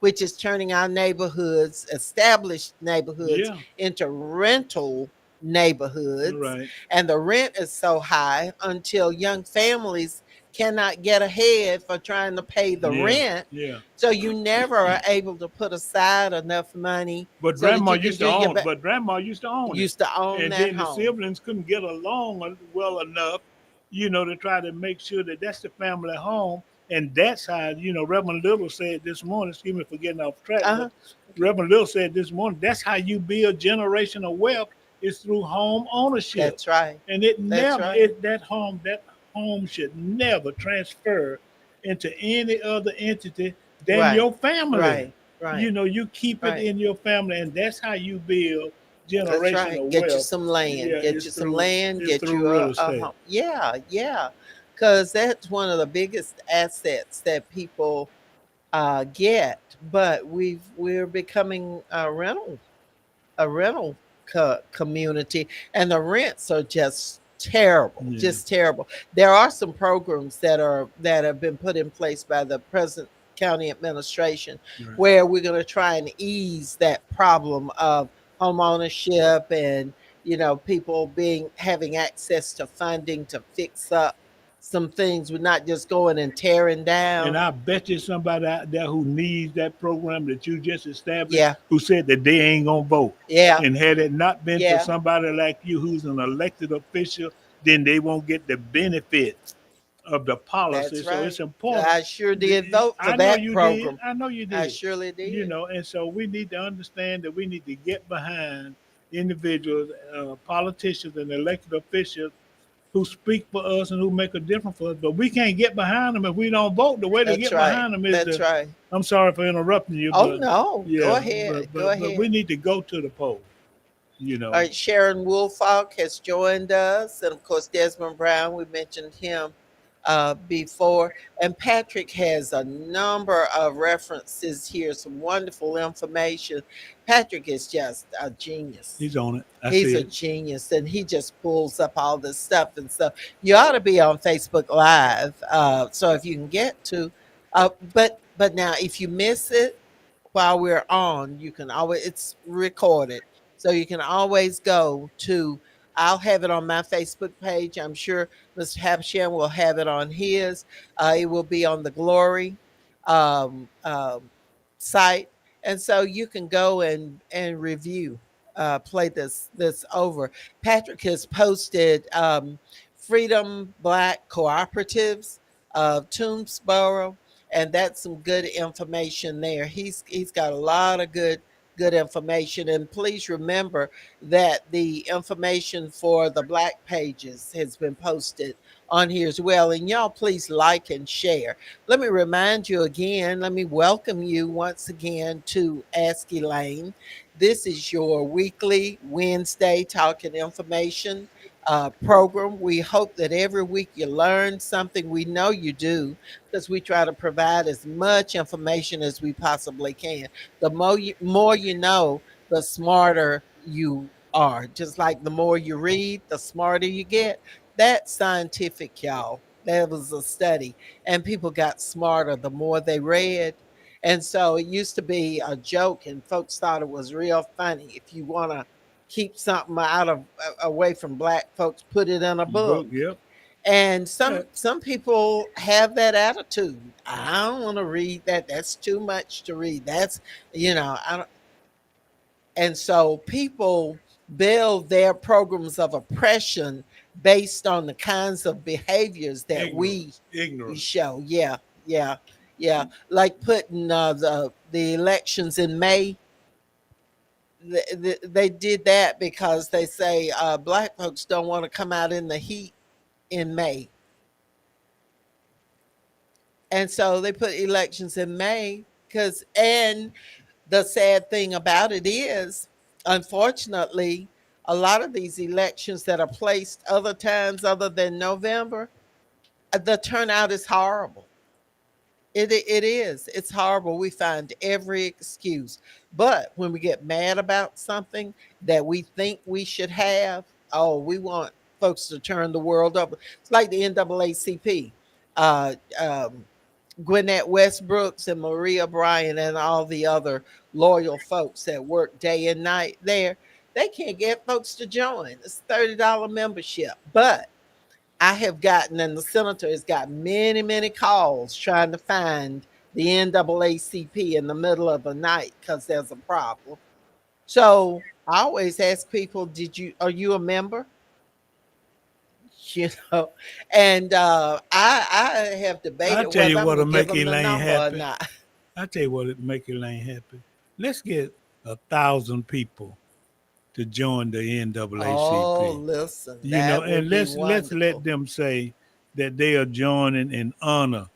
which is turning our neighborhoods, established neighborhoods, Yeah, into rental neighborhoods. right. And the rent is so high until young families cannot get ahead for trying to pay the Yeah, rent. yeah. So you never are able to put aside enough money But so that grandma you can used do to your own. back. But grandma used to own it, Used to own and that then the home. siblings couldn't get along well enough, to try to make sure that that's the family home, and that's how Reverend Little said this morning. Excuse me for getting off track, but Uh-huh. Okay. Reverend Little said this morning that's how you build generational wealth is through home ownership, That's right. and it That's never right. it that home should never transfer into any other entity than Right. your family. Right. Right. You keep it Right. in your family, and that's how you build That's right. generational Get you wealth. some land. Yeah, Get you some land. it's Get through you real a estate. home. Yeah, yeah. Because that's one of the biggest assets that people get. But we're becoming a rental community, and the rents are Yeah, just terrible. There are some programs that have been put in place by the present county administration right. where we're going to try and ease that problem of home ownership, and people being having access to funding to fix up some things. We're not just going and tearing And down. I bet you somebody out there who needs that program that you just established, Yeah, who said that they ain't gonna vote. yeah, And had it not been for yeah. somebody like you who's an elected official, then they won't get the benefit of the policy. That's So it's right. important. I sure did vote for I know that you did. program. I know you I did. surely did. And so we need to understand that we need to get behind individuals, politicians, and elected officials who speak for us and who make a difference for us. But we can't get behind them if we don't vote. The way to That's get right. behind them is That's to. right. I'm sorry for interrupting you, Oh but no. Go yeah, ahead. but Go but but we ahead. need to go to the poll. You All know, right, Sharon Woolfolk has joined us, and of course Desmond Brown. We mentioned him before, and Patrick has a number of references here, some wonderful information. Patrick is just a genius. he's on it. I He's see a it. genius, and he just pulls up all this stuff. And so you ought to be on Facebook Live. So if you can get to, but now if you miss it while we're on, you can always, it's recorded, so you can always go to. I'll have it on my Facebook page. I'm sure Mr. Habshan will have it on his. It will be on the Glory um, um, site, and so you can go and review, play this over. Patrick has posted Freedom Black Cooperatives of Toomsboro, and that's some good information there. He's got a lot of good information. And please remember that the information for the Black pages has been posted on here as well. And y'all, please like and share. Let me remind you again, let me welcome you once again to Ask Elaine. This is your weekly Wednesday talking information program. We hope that every week you learn something. We know you do because we try to provide as much information as we possibly can. The more you know, the smarter you are. Just like the more you read, the smarter you get. That's scientific, y'all. That was a study, and people got smarter the more they read. And so it used to be a joke, and folks thought it was real funny. If you want to keep something out of away from black folks, put it in a book. Book, yep. And Yeah. some people have that attitude. I don't want to read that. That's too much to read. That's I don't. And so people build their programs of oppression based on the kinds of behaviors that we Ignorance. Ignorance. show. Yeah, yeah, yeah. Like putting the elections in May. They did that because they say black folks don't want to come out in the heat in May, and so they put elections in May. Because and the sad thing about it is, unfortunately, a lot of these elections that are placed other times other than November, the turnout is horrible. It is. It's horrible. We find every excuse. But when we get mad about something that we think we should have, oh, we want folks to turn the world over. It's like the NAACP. Uh, um, Gwinnett Westbrooks and Maria Bryan and all the other loyal folks that work day and night there, they can't get folks to join. It's $30 membership. But I have gotten, and the senator has got many, many calls trying to find the NAACP in the middle of the night because there's a problem. So I always ask people, are you a member? You know, and I have I debated tell whether you I'm what'll gonna give make them the Elaine number or happy. not. I tell you what'll make Elaine happy. Let's get 1,000 people to join the Oh, NAACP. listen, You know, that and would be let's let wonderful. them say that they are joining in honor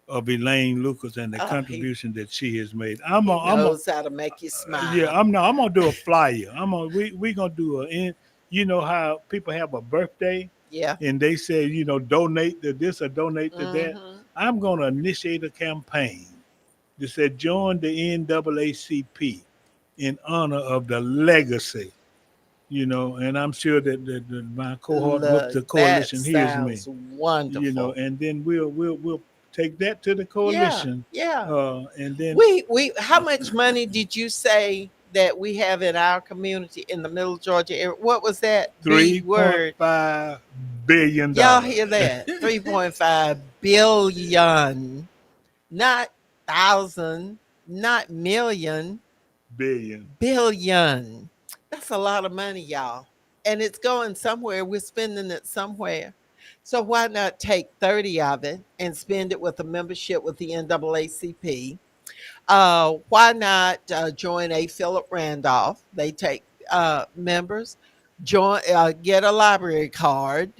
of Elaine Lucas and the Oh, contribution that she has made. he knows how to make you Yeah, smile. I'm gonna do a flyer. We gonna do you know how people have a birthday Yeah. and they say, donate to this or donate to that. Mm-hmm. I'm gonna initiate a campaign that said join the NAACP in honor of the legacy, and I'm sure that my cohort with Look, the that coalition hears me, sounds wonderful. and then we'll take that to the Yeah, coalition, yeah. and then We how much money did you say that we have in our community in the middle Georgia area? What was that three B point word? five billion Y'all dollars, hear that? 3.5 billion, not thousand, not million, billion. billion. That's a lot of money, y'all. And it's going somewhere. We're spending it somewhere. So why not take 30 of it and spend it with a membership with the NAACP? Why not join a Philip Randolph? They take members. Join, get a library card.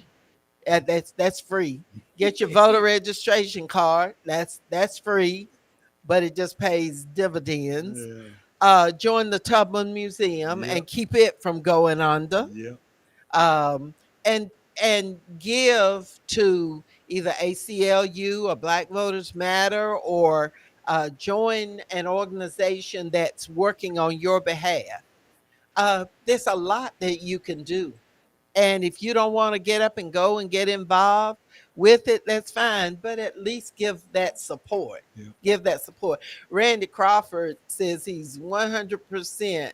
That's free. Get your voter registration card. That's free, but it just pays dividends. Yeah. Join the Tubman Museum Yep. and keep it from going under. Yep. Um, and give to either ACLU or Black Voters Matter, or join an organization that's working on your behalf. There's a lot that you can do. And if you don't want to get up and go and get involved with it, that's fine. But at least give that support. Yep. Give that support. Randy Crawford says he's 100%.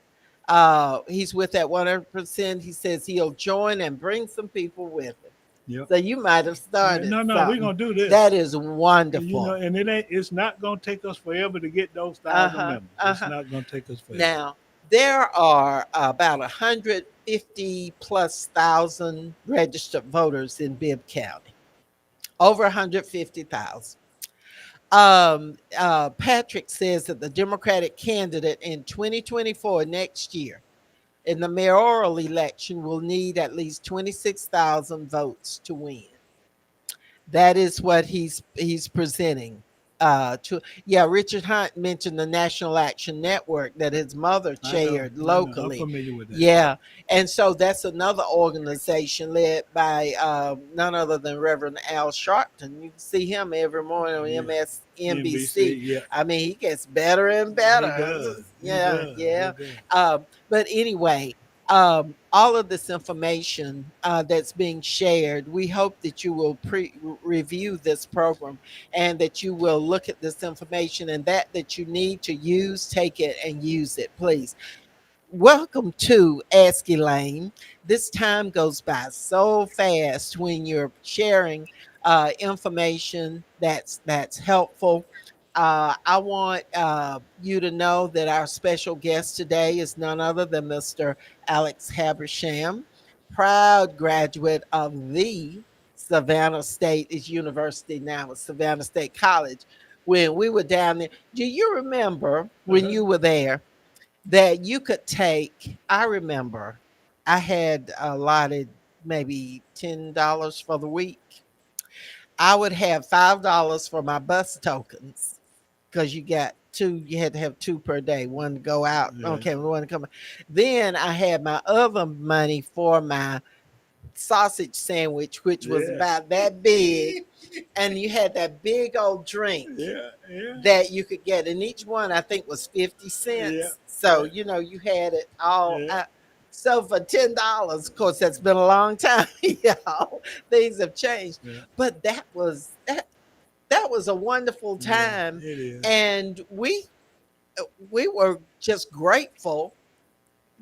He's with that 100%. He says he'll join and bring some people with him. Yep. So you might have Yeah. started No, we're something. gonna do this. That is wonderful. And it's not gonna take us forever to get those Uh 1,000 huh. members. Uh It's huh. not gonna take us forever. Now, there are about 150 plus thousand registered voters in Bibb County. over 150,000. Patrick says that the Democratic candidate in 2024 next year in the mayoral election will need at least 26,000 votes to win. That is what he's presenting. To Yeah, Richard Hunt mentioned the National Action Network that his mother chaired I know. I'm locally. familiar with that. Yeah, and so that's another organization led by none other than Reverend Al Sharpton. You can see him every morning on Yeah. MSNBC. NBC. Yeah. I mean, he gets better and He better. does. He Yeah, does. He yeah. does. But anyway, all of this information that's being shared, we hope that you will review this program and that you will look at this information, and that you need to use, take it and use it, please. Welcome to Ask Elaine. This time goes by so fast when you're sharing information that's helpful. I want you to know that our special guest today is none other than Mr. Alex Habersham, proud graduate of the Savannah State is University now, it's Savannah State College. When we were down there, do you remember when Uh-huh. you were there that you could take? I remember I had allotted maybe $10 for the week. I would have $5 for my bus tokens because you got two, you had to have two per day, one to go out. Yeah. Okay, one to come. Then I had my other money for my sausage sandwich, which was Yeah. about that big. And you had that big old drink Yeah. Yeah. that you could get, and each one I think was 50 Yeah. cents. So Yeah. you had it all. Yeah. So for $10, of course, that's been a long time, y'all. Things have changed, Yeah. but that was a wonderful Yeah. time, It is. and we were just grateful.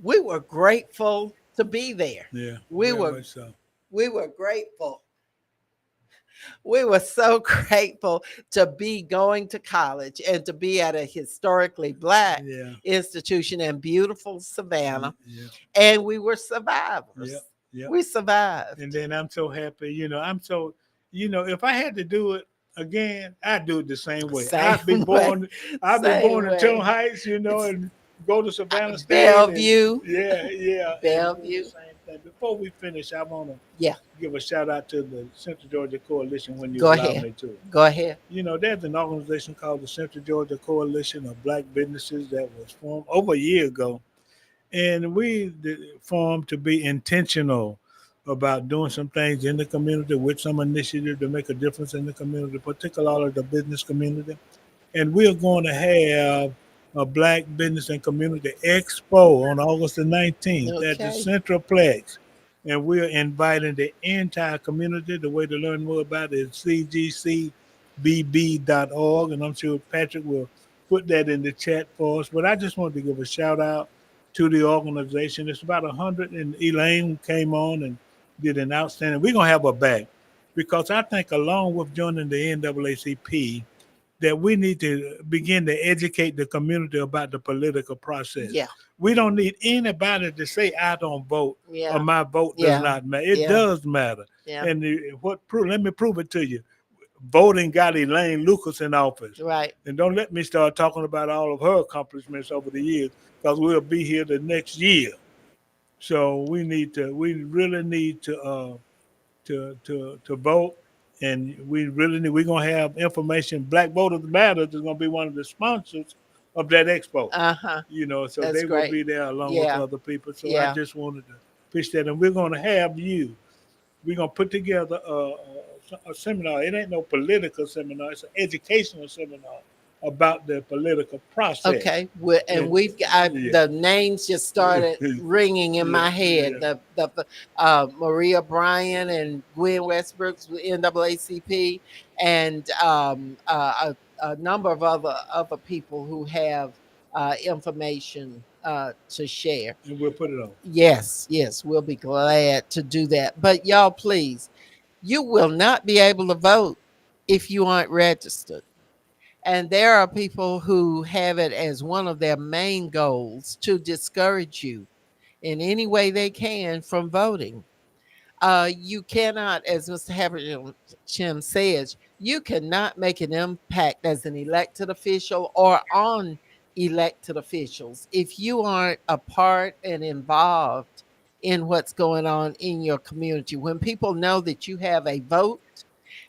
We were grateful to be there. Yeah. We Very were much so. we were grateful. We were so grateful to be going to college and to be at a historically black Yeah. institution in beautiful Savannah. Yeah. And we were survivors. Yeah. Yeah. We survived. And then I'm so happy, I'm so, if I had to do it again, I'd do it the same way. Same way. I've been Same born in Tone way. Heights, and go to Savannah State. Bellevue. Yeah, yeah. Bellevue. Same thing. Before we finish, I want to Yeah. give a shout out to the Central Georgia Coalition when you Go allow ahead. me to. Go ahead. There's an organization called the Central Georgia Coalition of Black Businesses that was formed over a year ago. And we formed to be intentional about doing some things in the community with some initiative to make a difference in the community, particularly the business community. And we're going to have a Black Business and Community Expo on August the 19th at the Okay. Centroplex. And we're inviting the entire community. The way to learn more about it is cgcbb.org. And I'm sure Patrick will put that in the chat for us. But I just wanted to give a shout out to the organization. It's about 100, and Elaine came on and did an outstanding. We're going to have her back because I think along with joining the NAACP, that we need to begin to educate the community about the political process. Yeah. We don't need anybody to say I don't vote Yeah. or my vote Yeah. does not matter. It Yeah. does matter. Yeah. And let me prove it to you. Voting got Elaine Lucas in office. Right. And don't let me start talking about all of her accomplishments over the years because we'll be here the next year. So we really need to vote, and we're gonna have information. Black Voters Matters is gonna be one of the sponsors of that expo. Uh-huh. So That's they will great. be there along Yeah. with other people. So I Yeah. just wanted to pitch that, and we're gonna have you. We're gonna put together a seminar. It ain't no political seminar; it's an educational seminar about the political process. Okay, and And- we've got yeah. the names just started ringing in my head. Yeah. The Maria Bryan and Gwen Westbrook's with NAACP, and a number of other people who have information to share. And we'll put it on. Yes, yes, we'll be glad to do that. But y'all, please, you will not be able to vote if you aren't registered. And there are people who have it as one of their main goals to discourage you in any way they can from voting. You cannot, as Mr. Havisham says, you cannot make an impact as an elected official or on elected officials if you aren't a part and involved in what's going on in your community. When people know that you have a vote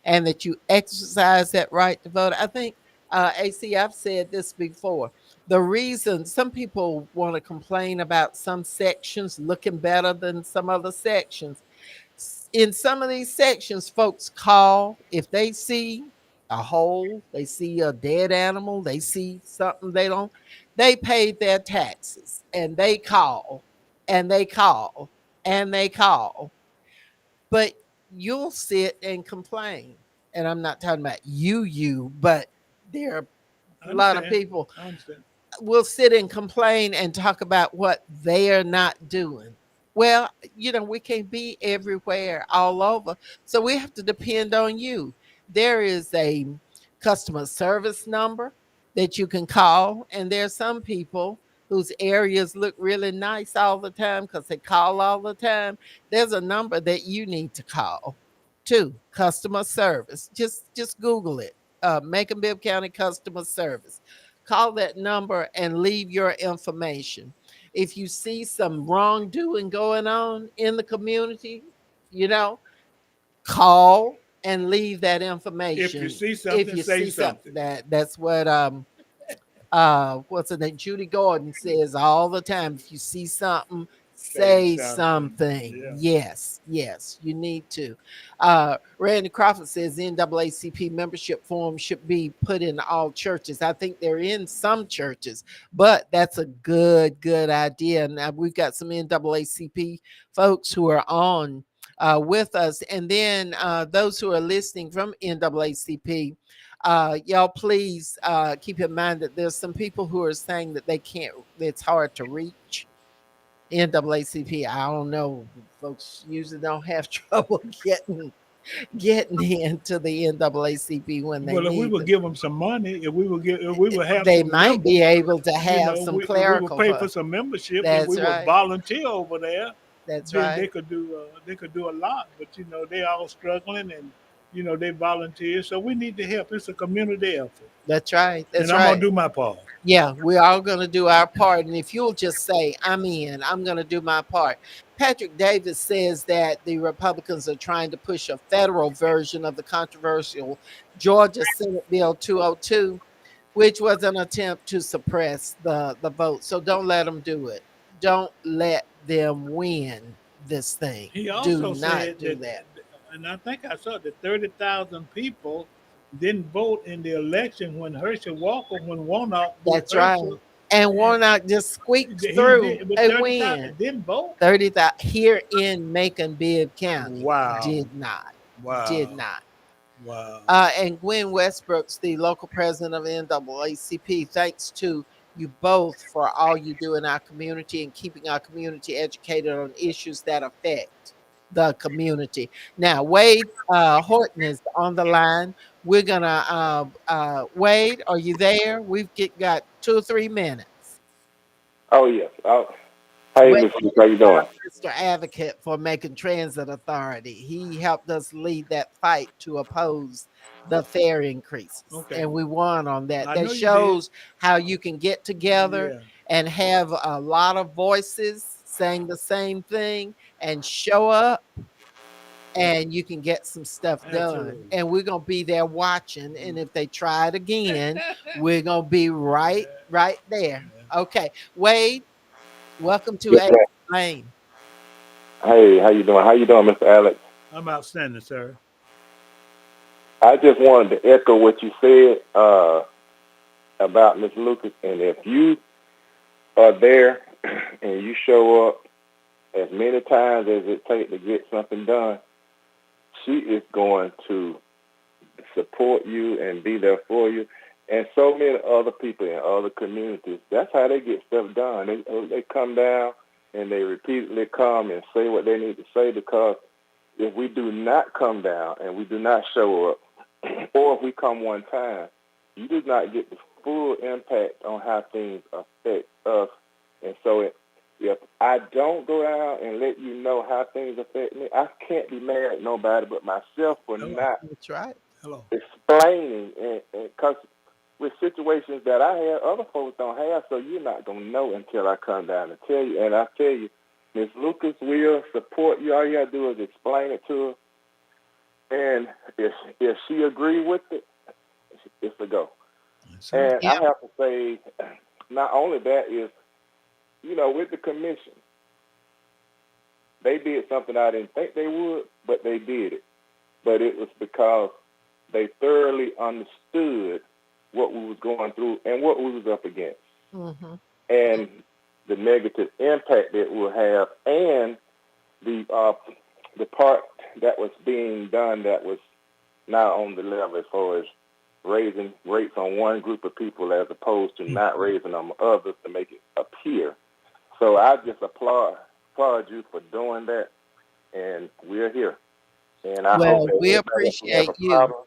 and that you exercise that right to vote, I think, AC, I've said this before. The reason some people want to complain about some sections looking better than some other sections, in some of these sections, folks call if they see a hole, they see a dead animal, they see something they paid their taxes and they call and they call and they call. But you'll sit and complain. And I'm not talking about but there are I a lot of understand. people I understand. will sit and complain and talk about what they're not doing. Well, we can't be everywhere all over. So we have to depend on you. There is a customer service number that you can call. And there are some people whose areas look really nice all the time because they call all the time. There's a number that you need to call too. Customer service. Just Google it. Macon Bibb County Customer Service. Call that number and leave your information. If you see some wrongdoing going on in the community, you know, call and leave that If you information. see If something, you say see something, something. that's what what's her name, Judy Gordon says all the time. If you see something, Say say something. something. Yeah. Yes, you need to. Randy Crawford says NAACP membership forms should be put in all churches. I think they're in some churches, but that's a good idea. Now we've got some NAACP folks who are on with us, and then those who are listening from NAACP, y'all please keep in mind that there's some people who are saying that they can't, it's hard to reach NAACP. I don't know, folks usually don't have trouble getting into the NAACP when they Well, if we need would to. give them some money, if we would have They some might be members, able to have some if we would clerical pay for for. some membership and we That's would right. volunteer over there, That's then right. they could do a lot. But they all struggling, and they volunteer. So we need to help. It's a community effort, That's right. and That's I'm gonna right. do my part. Yeah, we're all going to do our part. And if you'll just say, I'm in, I'm going to do my part. Patrick Davis says that the Republicans are trying to push a federal version of the controversial Georgia Senate Bill 202, which was an attempt to suppress the vote. So don't let them do it. Don't let them win this thing. He Do also not said do that, that. and I think I saw that 30,000 people didn't vote in the election when Warnock beat That's right. Herschel, And and Warnock just squeaked he through did, but a 30,000 win. didn't vote. 30,000 here in Macon Bibb County Wow, did not. Did wow, not. wow. And Gwen Westbrooks, the local president of NAACP, thanks to you both for all you do in our community and keeping our community educated on issues that affect the community. Now, Wade Horton is on the line. We're gonna Wade, are you there? Got 2 or 3 minutes. Oh yes. Hey, Wade Miss Luke, how you doing? Mr. Advocate for Macon Transit Authority. He helped us lead that fight to oppose the fare increases, Okay, and we won on that. I That know you did. shows how you can get together Yeah, and have a lot of voices saying the same thing and show up, and you can get some stuff done. absolutely. And we're gonna be there watching. And if they try it again, we're gonna be right there. Yeah. Okay, Wade, welcome to Yes, A ma'am. Lane. Hey, how you doing? How you doing, Mr. Alex? I'm outstanding, sir. I just wanted to echo what you said about Miss Lucas, and if you are there and you show up as many times as it takes to get something done, she is going to support you and be there for you. And so many other people in other communities, that's how they get stuff done. They come down and they repeatedly come and say what they need to say, because if we do not come down and we do not show up, or if we come one time, you do not get the full impact on how things affect us. And so if I don't go out and let you know how things affect me, I can't be mad at nobody but myself for Hello. not That's right. Hello. explaining. And because with situations that I have, other folks don't have, so you're not going to know until I come down and tell you. And I tell you, Miss Lucas will support you. All you got to do is explain it to her. And if she agree with it, it's a go. And Yeah. I have to say, not only that is, with the commission, they did something I didn't think they would, but they did it. But it was because they thoroughly understood what we was going through and what we was up against, Mm-hmm. and the negative impact that we'll have, and the part that was being done that was not on the level as far as raising rates on one group of people as opposed to not raising them on others to make it appear. So I just applaud you for doing that, and we're here. And I hope Well, that we anybody that have appreciate a you. problem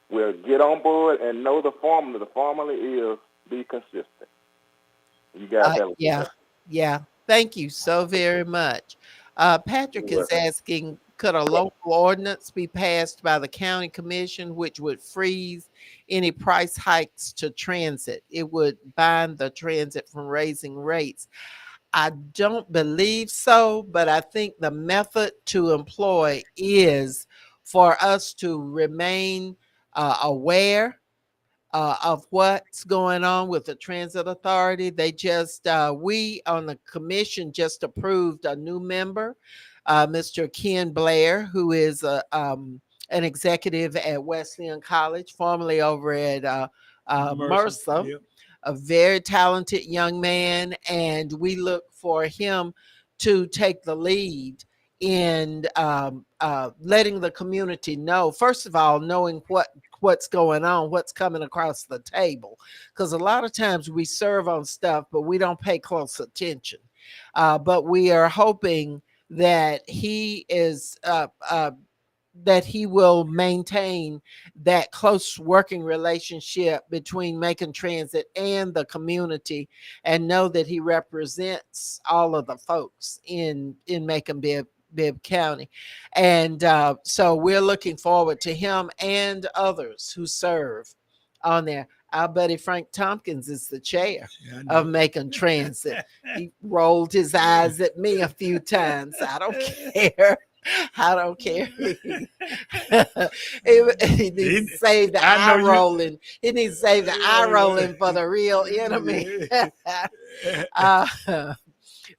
will get on board and know the formula. The formula is be consistent. You guys have a good Yeah, day. yeah. Thank you so very much. Patrick You're is welcome. asking, could a local ordinance be passed by the county commission which would freeze any price hikes to transit? It would bind the transit from raising rates. I don't believe so, but I think the method to employ is for us to remain aware of what's going on with the transit authority. They just, we on the commission just approved a new member, Mr. Ken Blair, who is an executive at Wesleyan College, formerly over at Mercer, Yep. a very talented young man. And we look for him to take the lead in letting the community know, first of all, knowing what's going on, what's coming across the table. Because a lot of times we serve on stuff, but we don't pay close attention. But we are hoping that that he will maintain that close working relationship between Macon Transit and the community, and know that he represents all of the folks in Macon Bibb County. And so we're looking forward to him and others who serve on there. Our buddy Frank Tompkins is the chair Yeah, I of know. Macon Transit. He rolled his eyes at me a few times. I don't care. I don't care. He needs to save the I know eye you. rolling. He needs to save the eye rolling for the real enemy. uh,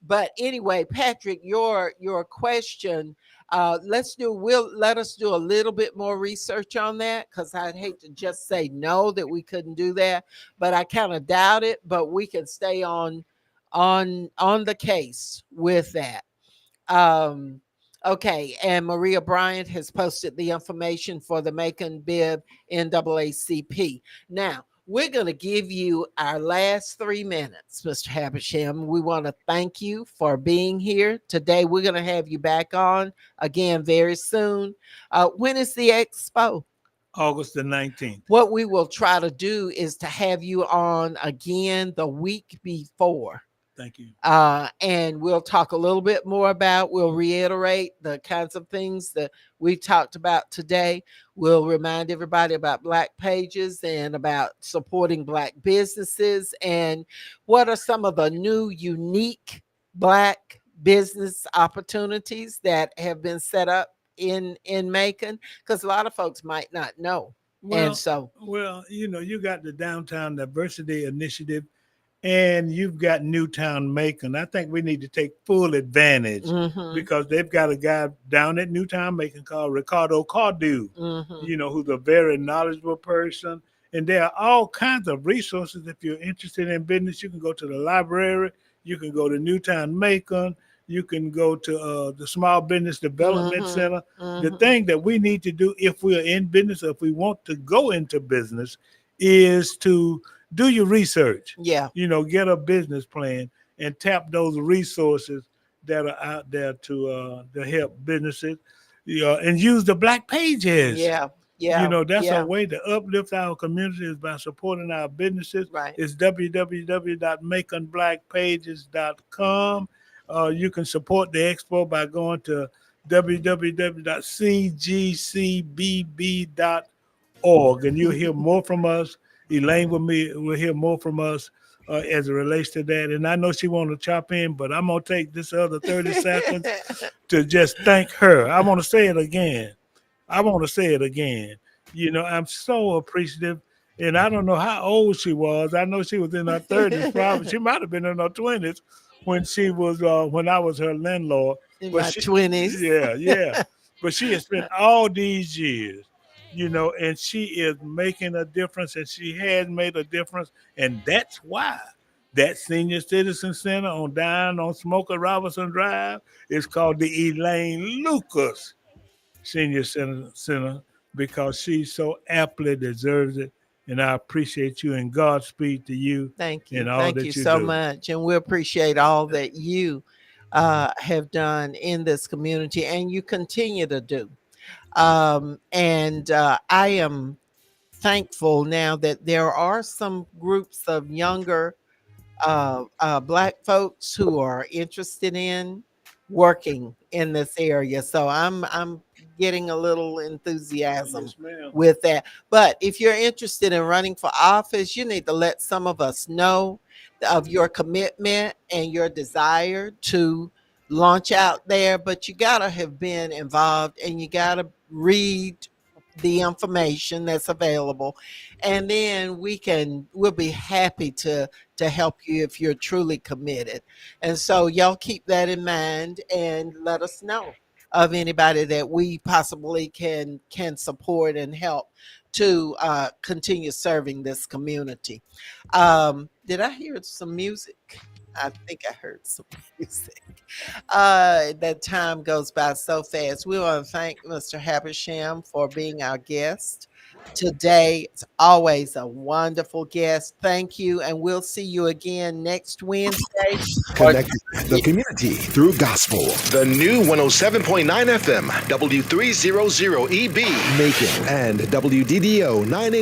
but anyway, Patrick, your question. We'll let us do a little bit more research on that, because I'd hate to just say no that we couldn't do that, but I kind of doubt it. But we can stay on the case with that. Um, okay, and Maria Bryant has posted the information for the Macon Bibb NAACP. Now, we're going to give you our last 3 minutes, Mr. Habersham. We want to thank you for being here today. We're going to have you back on again very soon. When is the expo? August the 19th. What we will try to do is to have you on again the week before. Thank you. And we'll talk a little bit more we'll reiterate the kinds of things that we've talked about today. We'll remind everybody about Black Pages and about supporting Black businesses, and what are some of the new unique Black business opportunities that have been set up in Macon, because a lot of folks might not know. And so, You got the Downtown Diversity Initiative, and you've got Newtown Macon. I think we need to take full advantage, mhm, because they've got a guy down at Newtown Macon called Ricardo Cardew, mhm, who's a very knowledgeable person. And there are all kinds of resources. If you're interested in business, you can go to the library, you can go to Newtown Macon, you can go to the Small Business Development mhm, Center. The mhm. thing that we need to do if we're in business, or if we want to go into business, is to do your research. Yeah. Get a business plan and tap those resources that are out there to help businesses. And use the Black Pages. Yeah. Yeah. That's a Yeah. way to uplift our community is by supporting our businesses. Right. It's www.makingBlackPages.com. You can support the expo by going to www.cgcbb.org, and you'll hear more from us. Elaine will hear more from us as it relates to that. And I know she want to chop in, but I'm gonna take this other 30 seconds to just thank her. I want to say it again. I want to say it again. I'm so appreciative. And I don't know how old she was. I know she was in her 30s, probably. She might have been in her 20s when I was her landlord. In But my 20s. yeah. But she has spent all these years, and she is making a difference, and she has made a difference. And that's why that senior citizen center on Smoker Robinson Drive is called the Elaine Lucas Senior Center because she so aptly deserves it. And I appreciate you and Godspeed to you Thank you. in all Thank you that you so do. much. And we appreciate all that you have done in this community and you continue to do. And I am thankful now that there are some groups of younger Black folks who are interested in working in this area. So I'm getting a little enthusiasm Yes, ma'am. with that. But if you're interested in running for office, you need to let some of us know of your commitment and your desire to launch out there. But you gotta have been involved and you gotta read the information that's available, and then we'll be happy to help you if you're truly committed. And so y'all keep that in mind and let us know of anybody that we possibly can support and help to continue serving this community. Did I hear some music? I think I heard some music. That time goes by so fast. We want to thank Mr. Habersham for being our guest today. It's always a wonderful guest. Thank you, and we'll see you again next Wednesday. Or Connecting the community through gospel. The new 107.9 FM, W300EB, Macon, and WDDO 980.